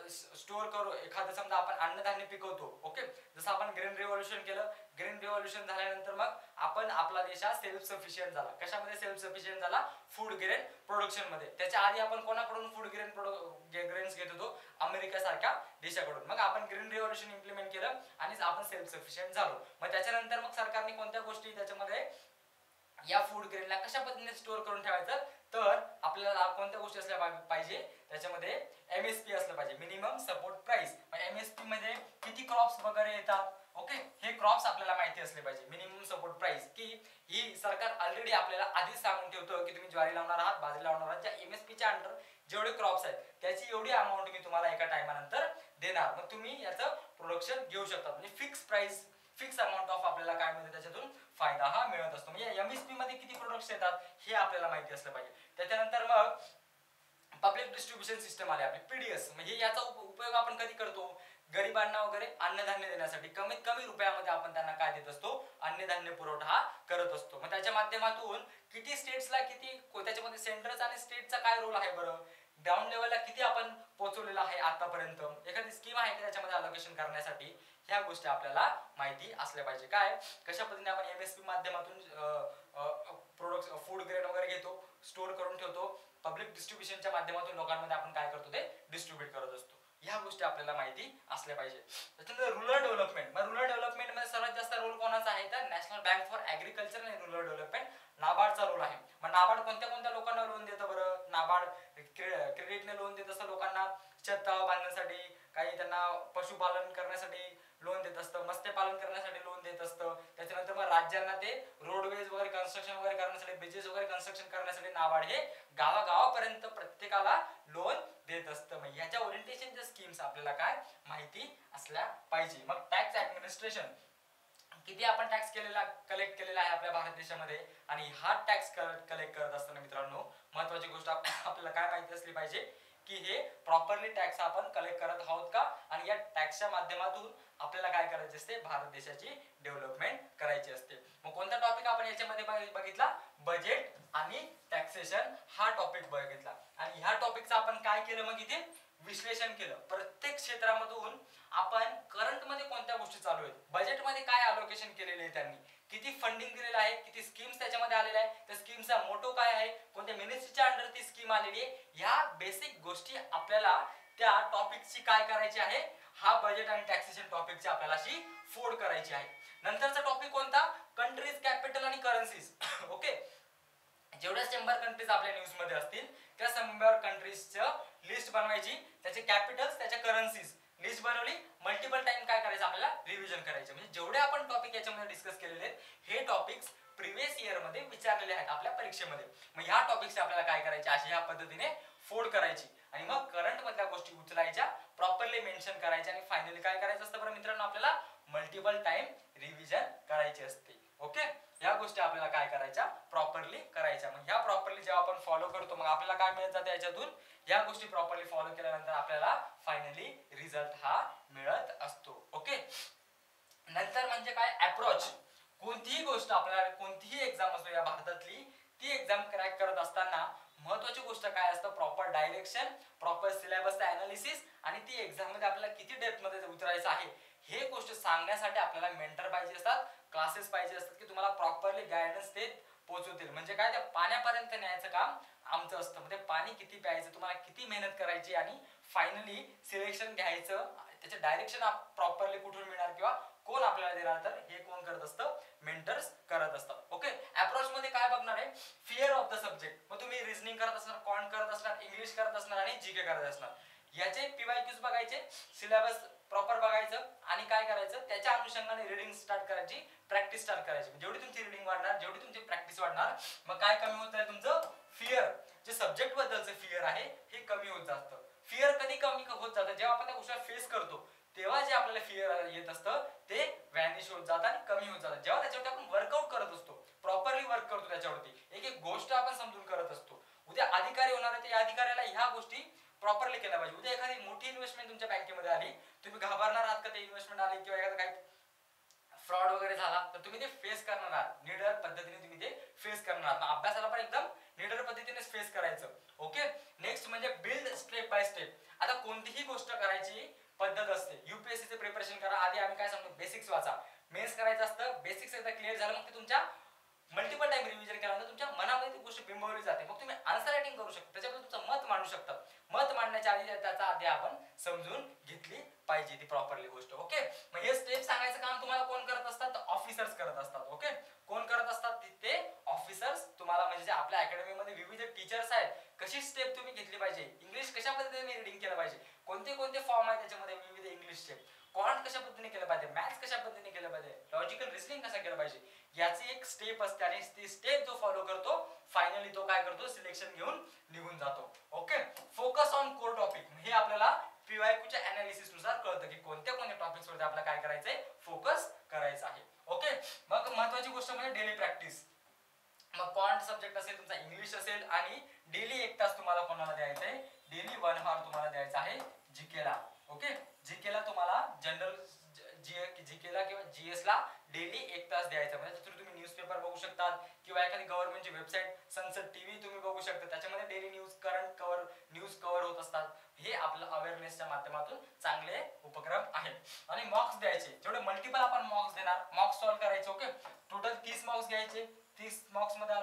स्टोअर करू, एखादं समजा आपण अन्नधान्य पिकवतो, ओके, जसं आपण ग्रेन रिव्हॉल्युशन केलं, ग्रेन रिव्हॉल्युशन झाल्यानंतर मग आपण आपला देश हा सेल्फ सफिशियंट झाला. कशामध्ये सेल्फ सफिशियंट झाला, फूड ग्रेन प्रोडक्शन मध्ये. त्याच्या आधी आपण कोणाकडून फूड ग्रेन्स घेत होतो, अमेरिका सारख्या देशाकडून. मग आपण ग्रीन रिव्हॉल्युशन इम्प्लिमेंट केलं आणि आपण सेल्फ सफिशियंट झालो. मग त्याच्यानंतर मग सरकारने कोणत्या गोष्टी त्याच्यामध्ये, या फूड ग्रेनला कशा पद्धतीने स्टोअर करून ठेवायचं, तर आपल्याला कोणत्या गोष्टी असल्या पाहिजे, त्याच्यामध्ये एमएसपी असलं पाहिजे, मिनिमम सपोर्ट प्राइस. एमएसपी मध्ये किती क्रॉप्स वगैरे येतात, ओके, हे क्रॉप्स आपल्याला माहिती असले पाहिजे. मिनिमम सपोर्ट प्राइस, की ही सरकार ऑलरेडी आपल्याला आधीच सांगून ठेवतं की तुम्ही ज्वारी लावणार आहात, बाजरी लावणार आहात, ज्या एमएसपीच्या अंडर जेवढे क्रॉप्स आहेत त्याची एवढी अमाऊंट मी तुम्हाला एका टायमानंतर देणार, मग तुम्ही याचं प्रोडक्शन घेऊ शकता. म्हणजे fix price, fix amount of आपल्याला काय मिळते, त्याच्यातून फायदा हा मिळत असतो. म्हणजे एमएसपी मध्ये किती प्रोडक्ट्स येतात हे आपल्याला माहिती असलं पाहिजे. त्याच्यानंतर मग पब्लिक डिस्ट्रीब्युशन सिस्टम आली आपली, पीडीएस. म्हणजे याचा उपयोग आपण कधी करतो, गरिबांना वगैरे अन्नधान्य देण्यासाठी. कमीत कमी रुपयामध्ये आपण त्यांना काय देत असतो, अन्नधान्य पुरवठा करत असतो. मग त्याच्या माध्यमातून किती स्टेट्सला किती, त्याच्यामध्ये सेंटरचा आणि स्टेटचा काय रोल आहे बरं, ग्राउंड लेवलला किती आपण पोहोचवलेलं आहे आतापर्यंत, एखादी स्कीम आहे की त्याच्यामध्ये अलोकेशन करण्यासाठी, ह्या गोष्टी आपल्याला माहिती असल्या पाहिजे. काय, कशा पद्धतीने आपण एमएसपी माध्यमातून प्रोडक्ट फूड ग्रेन वगैरे घेतो, स्टोअर करून ठेवतो, पब्लिक डिस्ट्रीब्युशनच्या माध्यमातून लोकांमध्ये आपण काय करतो, ते डिस्ट्रीब्यूट करत असतो. ह्या गोष्टी आपल्याला माहिती असल्या पाहिजे. त्याच्यानंतर रूरल डेव्हलपमेंट. मग रूरल डेव्हलपमेंट मध्ये सर्वात जास्त रोल कोणाचा आहे, तर National Bank for Agriculture and Rural Development, नाबार्डचा रोल आहे. मग नाबार्ड कोणत्या कोणत्या लोकांना लोन देतं बरं, नाबार्ड क्रेडिटने लोन देत असतं लोकांना, शेततळा बांधण्यासाठी, काही त्यांना पशुपालन करण्यासाठी लोन देत असतं, मत्स्यपालन करण्यासाठी लोन देत असतं. त्याच्यानंतर मग राज्यांना ते रोडवेज वगैरे कन्स्ट्रक्शन वगैरे करण्यासाठी, ब्रिजेस वगैरे कन्स्ट्रक्शन करण्यासाठी नाबार्ड हे गावागावापर्यंत प्रत्येकाला लोन देत असतं. मग ह्याच्या ओरिएंटेशनच्या स्कीम्स आपल्याला काय माहिती असल्या पाहिजे. मग टॅक्स ऍडमिनिस्ट्रेशन, किती आपण टॅक्स कलेक्ट केलेला आहे आपल्या भारत देशामध्ये, आणि हा टॅक्स कलेक्ट करत असताना मित्रांनो महत्वाची गोष्ट आपल्याला काय माहिती असली पाहिजे की हे प्रॉपरली टॅक्स आपण कलेक्ट करत आहोत का, आणि या टॅक्सच्या माध्यमातून आपल्याला काय करायचे असते, भारत देशाची डेव्हलपमेंट करायची असते. मग कोणता टॉपिक आपण याच्यामध्ये बघितला, बजेट आणि टॅक्सेशन हा टॉपिक बघितला. आणि ह्या टॉपिकचं आपण काय केलं, मग इथे विश्लेषण केलं. प्रत्येक क्षेत्रामधून आपण करंट मध्ये कोणत्या गोष्टी चालू आहेत, बजेट मध्ये काय अलोकेशन केलेले आहे त्यांनी, किती फंडिंग दिलेलं आहे, किती स्कीम्स त्याच्यामध्ये आलेल्या आहे, त्या स्कीमचा मोटो काय आहे, कोणत्या मिनिस्ट्रीच्या अंडर ती स्कीम आलेली आहे, ह्या बेसिक गोष्टी आपल्याला त्या टॉपिकची काय करायची आहे, हा बजेट आणि टॅक्सेशन टॉपिकची आपल्याला अशी फोड करायची आहे. नंतरचा टॉपिक कोणता, कंट्रीज, कॅपिटल आणि करन्सीज. ओके, जेवढ्या 100 कंट्रीज आपल्या न्यूज मध्ये असतील त्या 100 कंट्रीजचं लिस्ट बनवायची, त्याचे कॅपिटल्स, त्याच्या करन्सीज लिस्ट बनवली, मल्टिपल टाइम काय करायचं, आपल्याला रिव्हिजन करायचं. म्हणजे जेवढे आपण टॉपिक याच्यामध्ये डिस्कस केलेले आहेत हे टॉपिक्स प्रिव्हियस इयर मध्ये विचारलेले आहेत आपल्या परीक्षेमध्ये. मग ह्या टॉपिक्स आपल्याला काय करायचे, अशी ह्या पद्धतीने फोड करायची, आणि मग करंट मधल्या गोष्टी उचलायच्या, प्रॉपरली मेन्शन करायच्या, आणि फायनली काय करायचं असतं बरं मित्रांनो, आपल्याला मल्टिपल टाइम रिव्हिजन करायची असते. ओके, या गोष्टी आपल्याला काय करायच्या, प्रॉपरली करायच्या. मग ह्या प्रॉपरली जेव्हा आपण फॉलो करतो मग आपल्याला काय मिळत जाते याच्यातून, या गोष्टी प्रॉपरली फॉलो केल्यानंतर आपल्याला फायनली रिझल्ट हा मिळत असतो. ओके, नंतर म्हणजे काय, अप्रोच. कोणतीही गोष्ट आपल्याला, कोणतीही एक्झाम असो या भारतातली, ती एक्झाम क्रॅक करत असताना महत्वाची गोष्ट काय असतं, प्रॉपर डायरेक्शन, प्रॉपर सिलेबसचं अनालिसिस, आणि ती एक्झाम मध्ये आपल्याला किती डेप्थ मध्ये उतरायचं आहे हे गोष्ट सांगण्यासाठी आपल्याला मेंटर पाहिजे असतात, क्लासेस पाहिजे असतात की तुम्हाला प्रॉपरली गायडन्स देत पोहोचवतील. म्हणजे काय, त्या पाण्यापर्यंत न्यायचं काम आमचं असतं. म्हणजे पाणी किती प्यायचं, तुम्हाला किती मेहनत करायची, आणि फायनली सिलेक्शन घ्यायचं, त्याचे डायरेक्शन प्रॉपरली कुठून मिळणार किंवा कोण आपल्याला देणार, तर हे कोण करत असतं, मेंटर्स करत असतात. ओके, अप्रोच मध्ये काय बघणार आहे, फिअर ऑफ द सब्जेक्ट. मग तुम्ही रिझनिंग करत असणार, क्वांट करत असणार, इंग्लिश करत असणार आणि जीके करत असणार, याचे पीवायक्यूज बघायचे, सिलेबस प्रॉपर बघायचं, आणि काय करायचं, त्याच्या अनुषंगाने रीडिंग स्टार्ट करायची, प्रॅक्टिस स्टार्ट करायची. जेवढी तुमची रीडिंग वाढणार, जेवढी तुमची प्रॅक्टिस वाढणार, मग काय कमी होत आहे, तुमचं फिअर, जे सब्जेक्ट बद्दलचं फिअर आहे हे कमी होत जातं. फिअर कधी कमी होत जातं, जेव्हा आपण त्या गोष्टीला फेस करतो तेव्हा जे आपल्याला फिअर येत असतं ते व्हॅनिश होत जातं आणि कमी होत जातं. जेव्हा त्याच्यावरती आपण वर्कआउट करत असतो, प्रॉपरली वर्क करतो, त्याच्यावरती एक एक गोष्ट आपण समजून करत असतो. उद्या अधिकारी होणार आहे, त्या अधिकाऱ्याला ह्या गोष्टी प्रॉपरली केल्या पाहिजे. उद्या एखादी मोठी इन्व्हेस्टमेंट तुमच्या बँकेमध्ये आली, तुम्ही घाबरणार आहात का ते इन्व्हेस्टमेंट आली किंवा एखादा काही फ्रॉड वगैरे झाला तर तुम्ही ते फेस करणार आहात, निडर पद्धतीने तुम्ही ते फेस करणार आहात. अभ्यासाला पण एकदम निडर पद्धतीने फेस करायचं. ओके, नेक्स्ट म्हणजे बिल्ड स्टेप बाय स्टेप. आता कोणतीही गोष्ट करायची पद्धत असते. युपीएससी चे प्रिपरेशन करा, आधी आम्ही काय सांगतो, बेसिक्स वाचा. मेन्स करायचं असतं, बेसिक्स एकदा क्लिअर झालं मग ते तुमच्या मल्टिपल टाइम रिव्हिजन केल्यानंतर तुमच्या मनामध्ये ती गोष्ट बिंबवली जाते. मग तुम्ही आन्सर रायटिंग करू शकता, त्याच्याबद्दल तुमचं मत मांडू शकता. मत मांडण्याच्या आधी त्याचा आधी आपण समजून घेतली पाहिजे ती प्रॉपरली गोष्ट. ओके, मग हे स्टेप सांगायचं काम तुम्हाला कोण करत असतात, तर ऑफिसर्स करत असतात. ओके, कोण करत असतात, ते ऑफिसर्स तुम्हाला, म्हणजे आपल्या अकॅडमीमध्ये विविध टीचर्स आहेत, कशी स्टेप तुम्ही घेतली पाहिजे, इंग्लिश कशा पद्धतीने रीडिंग केलं पाहिजे, कोणते कोणते फॉर्म आहेत त्याच्यामध्ये विविध इंग्लिशचे, क्वांट कशा पद्धतीने केलं पाहिजे, मॅथ्स कशा पद्धतीने केलं पाहिजे, लॉजिकल रिझनिंग कसं केलं पाहिजे, याची एक स्टेप असते, आणि ती स्टेप जो फॉलो करतो फायनली तो काय करतो, सिलेक्शन घेऊन निघून जातो. Okay, focus on core topic. हे आपल्याला पीवायक्यूच्या अनालिसिस नुसार कळतं की कोणत्या कोणत्या टॉपिक्स वरती आपल्याला काय करायचंय, फोकस करायचं आहे. ओके, मग महत्वाची गोष्ट म्हणजे डेली प्रॅक्टिस. मग क्वांट सब्जेक्ट असेल तुमचा, इंग्लिश असेल, आणि डेली 1 तास तुम्हाला कोणाला द्यायचा आहे, डेली 1 hour तुम्हाला द्यायचा आहे जीकेला. ओके, जीकेला तुम्हाला जनरल जीकेला किंवा जीएस ला डेली 1 तास द्यायचा. म्हणजे त्याच्यावर तुम्ही न्यूजपेपर बघू शकतात किंवा एखादी गव्हर्नमेंटची वेबसाईट, सनसेट टीव्ही तुम्ही बघू शकता, त्याच्यामध्ये daily news, current cover, news cover होत असतात. हे आपलं अवेअरनेसच्या माध्यमातून चांगले उपक्रम आहेत. आणि मॉक्स द्यायचे, जेवढे मल्टिपल आपण मॉक्स देणार, मॉक्स सॉल्व्ह करायचे. ओके, टोटल 30 मॉक्स घ्यायचे, 30 मॉक्स मध्ये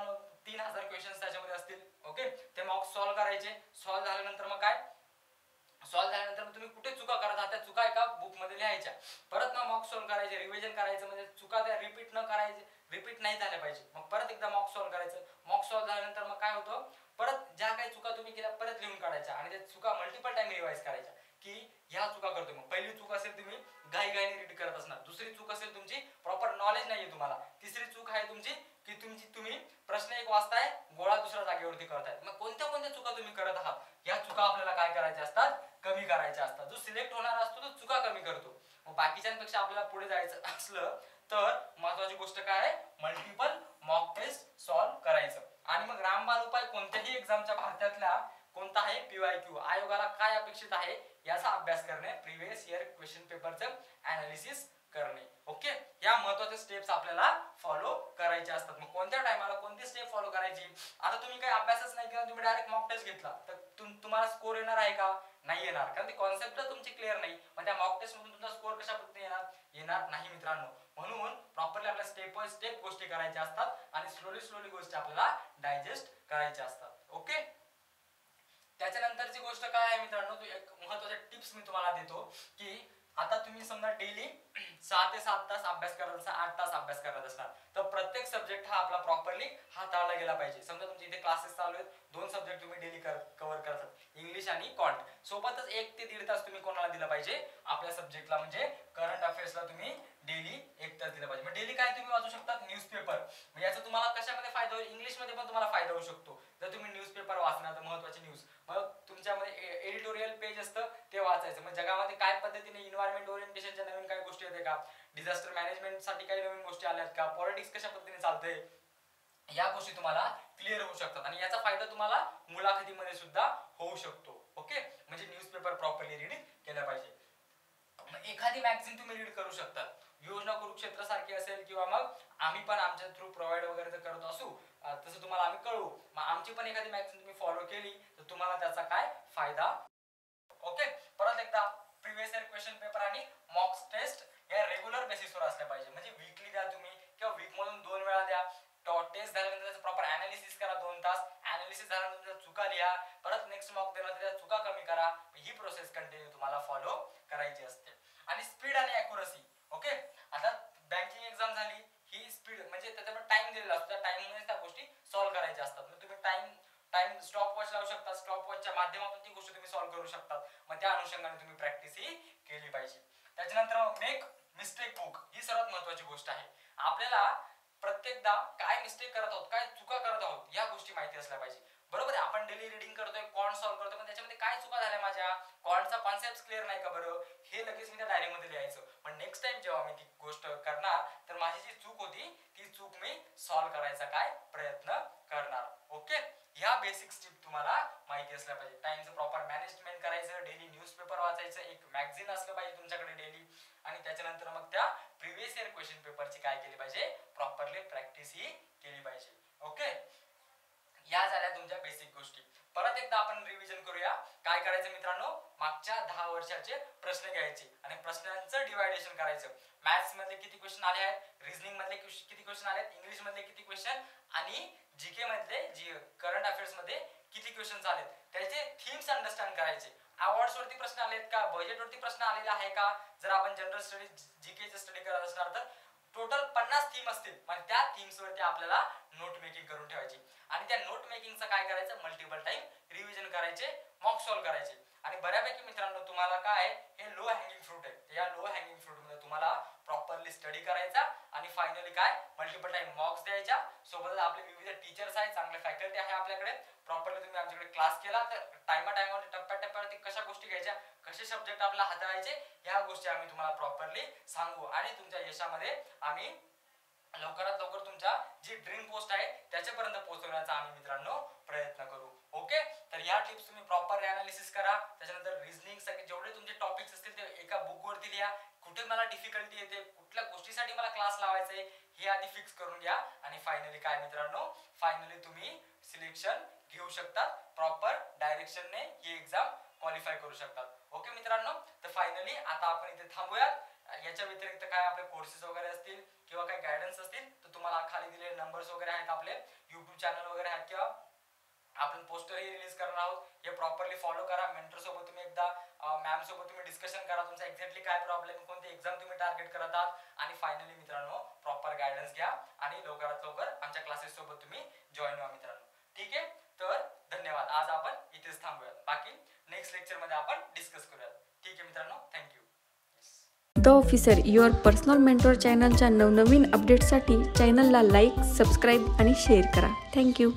3000 क्वेश्चन्स त्याच्यामध्ये असतील. ओके, ते मॉक्स सॉल्व्ह करायचे. सॉल्व्ह झाल्यानंतर मग काय, सॉल्व्ह झाल्यानंतर तुम्ही कुठे चुका करत आहात त्या चुका एका बुक मध्ये लिहायच्या. परत मग मॉक सॉल्व्ह करायचे, रिव्हिजन करायचं, म्हणजे चुका त्या रिपीट न करायचे, रिपीट नाही झाल्या पाहिजे. मग परत एकदा मॉक सॉल्व्ह करायचं. मॉक सॉल्व्ह झाल्यानंतर मग काय होतं, परत ज्या काही चुका तुम्ही केल्या परत लिहून काढायच्या, आणि त्या चुका मल्टिपल टाइम रिवाइज करायच्या की ह्या चुका करतो. मग पहिली चूक असेल तुम्ही घाईघाईने रीड करत असणार, दुसरी चूक असेल तुमची प्रॉपर नॉलेज नाहीये तुम्हाला, तिसरी चूक आहे तुमची की तुम्ही प्रश्न एक वाचताय, गोळा दुसऱ्या जागेवरती करताय. मग कोणत्या कोणत्या चुका तुम्ही करत आहात, या चुका आपल्याला काय करायच्या असतात, कमी करायच्या असतात. जो सिलेक्ट होणार असतो तो चुका कमी करतो. मग बाकीच्यांपेक्षा आपल्याला पुढे जायचं असलं तर महत्वाची गोष्ट काय आहे, मल्टिपल मॉक टेस्ट सॉल्व्ह करायचं. आणि मग रामबाण उपाय कोणत्याही एक्झामच्या भारतातल्या कोणता आहे, PYQ आयोगाला काय अपेक्षित आहे याचा अभ्यास करणे, प्रिव्हियस इयर क्वेश्चन पेपरचं अनालिसिस करणे. ओके, या महत्त्वाच्या स्टेप्स आपल्याला फॉलो करायचे असतात. मग कोणत्या टायमाला कोणती स्टेप फॉलो करायची? आता तुम्ही काही अभ्यासच नाही केला, तुम्ही डायरेक्ट मॉक टेस्ट घेतला तर तुम्हाला स्कोर येणार आहे का? नाही येणार, कारण ती कॉन्सेप्ट तुमची क्लिअर नाही. मग त्या मॉक टेस्ट मधून तुमचा स्कोर कशा पद्धतीने येणार नाही मित्रांनो. म्हणून प्रॉपरली आपल्याला स्टेप बाय स्टेप गोष्टी करायच्या असतात आणि स्लोली गोष्टी आपल्याला डायजेस्ट करायच्या असतात. ओके, त्याच्यानंतरची गोष्ट काय आहे मित्रांनो, एक महत्त्वाचे टिप्स मी तुम्हाला देतो की आता तुम्ही समजा डेली 6 ते 7 तास अभ्यास करत असणार, 8 तास अभ्यास करत असणार, तर प्रत्येक सब्जेक्ट हा आपला प्रॉपरली हाताळला गेला पाहिजे. समजा तुमचे इथे क्लासेस चालू आहेत, 2 सब्जेक्ट तुम्ही डेली कव्हर करतात, इंग्लिश आणि क्वांट. सोबतच 1 ते 1.5 तास तुम्ही कोणाला दिला पाहिजे, आपल्या सब्जेक्टला म्हणजे करंट अफेअर्सला तुम्ही डेली 1 तास दिला पाहिजे. मग डेली काय तुम्ही वाचू शकता, न्यूजपेपर. म्हणजे याचा तुम्हाला कशामध्ये फायदा होईल, इंग्लिशमध्ये पण तुम्हाला फायदा होऊ शकतो जर तुम्ही न्यूजपेपर वाचणार तर महत्त्वाची न्यूज. मग तुमच्यामध्ये एडिटोरियल पेज असतं ते वाचायचं. मग जगामध्ये काय पद्धतीने इन्व्हायरमेंट ओरिएंटेशनच्या नवीन काय गोष्टी येते का, डिझास्टर मॅनेजमेंट साठी काही नवीन गोष्टी आल्यात का, पॉलिटिक्स कशा पद्धतीने चालतंय, या गोष्टी तुम्हाला क्लिअर होऊ शकतात आणि याचा फायदा तुम्हाला मुलाखतीमध्ये सुद्धा होऊ शकतो. ओके, म्हणजे न्यूजपेपर प्रॉपरली रीड केला पाहिजे. एखादी मॅगझिन तुम्ही रीड करू शकता, योजना कुरुक्षेत्र सारखी असेल किंवा मग आम्ही पण आमच्या थ्रू प्रोव्हाइड वगैरे तर करत असू, तसं तुम्हाला आम्ही कळवू. मग आमची पण एखादी मॅगझिन तुम्ही फॉलो केली तर तुम्हाला त्याचा काय फायदा. ओके, परत एकदा प्रिव्हियस इयर क्वेश्चन पेपर आणि मॉक टेस्ट या रेग्युलर बेसिसवर असल्या पाहिजे. म्हणजे वीकली द्या तुम्ही किंवा वीक मधून 2 वेळा द्या. टेस्ट झाल्यानंतर त्याचं प्रॉपर अनालिसिस करा 2 तास. अनालिसिस झाल्यानंतर चुका लिहा, परत नेक्स्ट मॉक देणार त्या चुका कमी करा. ही प्रोसेस कंटिन्यू तुम्हाला फॉलो करायची असते. आणि स्पीड आणि ॲक्युरसी. ओके, आता बँकिंग एक्झाम झाली, ही स्पीड म्हणजे त्याच्यामध्ये टाइम दिलेला असतो, त्या टाइममध्ये त्या गोष्टी सॉल्व्ह करायच्या असतात. मग तुम्ही टाइम स्टॉप वॉच लावू शकता, स्टॉप वॉचच्या माध्यमातून ती गोष्ट तुम्ही सॉल्व्ह करू शकता. मग त्या अनुषंगाने तुम्ही प्रॅक्टिस ही केली पाहिजे. त्याच्यानंतर मेक मिस्टेक बुक, ही सर्वात महत्त्वाची गोष्ट आहे. आपल्याला प्रत्येकदा काय मिस्टेक करत आहोत, काय चुका करत आहोत या गोष्टी माहिती असल्या पाहिजे. बरोबर आहे, आपण डेली रीडिंग करतोय, क्वांट सॉल्व्ह करतोय, पण त्याच्यामध्ये काय चुका झाल्या माझ्या, क्वांटचा कॉन्सेप्ट क्लिअर नाही का बरं, हे लगेच मी त्या डायरीमध्ये लिहायचं. पण नेक्स्ट टाइम जेव्हा मी ती गोष्ट करणार तर माझी जी चूक होती ती चूक मी सॉल्व्ह करायचा काय प्रयत्न करणार. ओके, ह्या बेसिक स्टेप तुम्हाला माहिती असल्या पाहिजे. टाइमचं प्रॉपर मॅनेजमेंट करायचं, डेली न्यूजपेपर वाचायचं, एक मॅगझिन असलं पाहिजे तुमच्याकडे डेली, आणि त्याच्यानंतर मग त्या प्रिव्हियस इयर क्वेश्चन पेपरची काय केली पाहिजे, प्रॉपरली प्रॅक्टिस ही केली पाहिजे. ओके, या झाल्या तुमच्या बेसिक गोष्टी. परत एकदा आपण रिव्हिजन करूया. काय करायचं मित्रांनो, मागच्या 10 वर्षाचे प्रश्न घ्यायचे आणि प्रश्नांचं डिवायडेशन करायचं. मॅथ्स मधले किती क्वेश्चन आले आहेत, रिझनिंग मधले किती क्वेश्चन आले आहेत, इंग्लिश मधले किती क्वेश्चन आणि जीके मधले करंट अफेअर्स मध्ये किती क्वेश्चन आलेत, त्याचे थीम्स अंडरस्टँड करायचे. अवॉर्ड्स वरती प्रश्न आलेत का, बजेट वरती प्रश्न आलेला आहे का, जर आपण जनरल स्टडी जीकेचे स्टडी करत असणार तर टोटल 50 थीम असतील. मग त्या थीम्स वरती आपल्याला नोट मेकिंग करून ठेवायची आणि त्या नोट मेकिंगचं काय करायचं, मल्टिपल टाइम रिव्हिजन करायचे, मॉक सॉल्व्ह करायचे. आणि बऱ्यापैकी मित्रांनो तुम्हाला काय हे लो हँगिंग फ्रूट आहे. या लो हँगिंग फ्रूट मध्ये तुम्हाला प्रॉपरली स्टडी करायचा आणि फायनली काय मल्टिपल टाइम मॉक्स द्यायच्या. सोबतच आपले विविध टीचर्स आहेत, चांगले फॅकल्टी आहे आपल्याकडे. प्रॉपरली तुम्ही आमच्याकडे क्लास केला तर टायमावर टप्प्याटप्प्यावरती कशा गोष्टी घ्यायच्या, कसे सब्जेक्ट आपल्याला हाताळायचे, या गोष्टी आम्ही तुम्हाला प्रॉपरली सांगू आणि तुमच्या यशामध्ये आम्ही लवकरात लवकर तुमच्या जी ड्रीम पोस्ट आहे त्याच्यापर्यंत पोहोचवण्याचा आम्ही मित्रांनो प्रयत्न करू. ओके, तर या टिप्स तुम्ही प्रॉपर अनालिसिस करा. त्याच्यानंतर रिझनिंग सगळे जेवढे तुमचे टॉपिक्स असतील ते एका बुक वरती लिहा. कुठे मला डिफिकल्टी येते, कुठल्या गोष्टीसाठी मला क्लास लावायचा आहे हे आधी फिक्स करून घ्या आणि फायनली काय मित्रांनो, फायनली तुम्ही सिलेक्शन घेऊ शकतात. प्रॉपर डायरेक्शनने ही एक्झाम क्वालिफाय करू शकतात. ओके मित्रांनो, तर फायनली आता आपण इथे थांबूयात. याच्या व्यतिरिक्त काय आपले कोर्सेस वगैरे असतील किंवा काही गायडन्स असतील तर तुम्हाला खाली दिलेले नंबर्स वगैरे आहेत, आपले YouTube चॅनल वगैरे आहेत किंवा आपण पोस्टरही रिलीज करणार आहोत. हे प्रॉपरली फॉलो करा. मेंटर सोबत तुम्ही एकदा मॅम सोबत तुम्ही डिस्कशन करा, तुमचा एक्झॅक्टली काय प्रॉब्लेम, कोणती एक्झाम तुम्ही टार्गेट करत आहात आणि फायनली मित्रांनो प्रॉपर गायडन्स घ्या आणि लवकरात लवकर आमच्या क्लासेस सोबत तुम्ही जॉईन व्हा मित्रांनो. ठीक आहे, तर धन्यवाद. आज आपण इथेच थांबूयात, बाकी नेक्स्ट लेक्चर मध्ये आपण डिस्कस करूयात. ठीक आहे मित्रांनो, thank you. The officer your personal mentor चॅनलच्या नवनवीन अपडेट्ससाठी चॅनलला लाईक, सबस्क्राईब आणि शेअर करा. थँक्यू.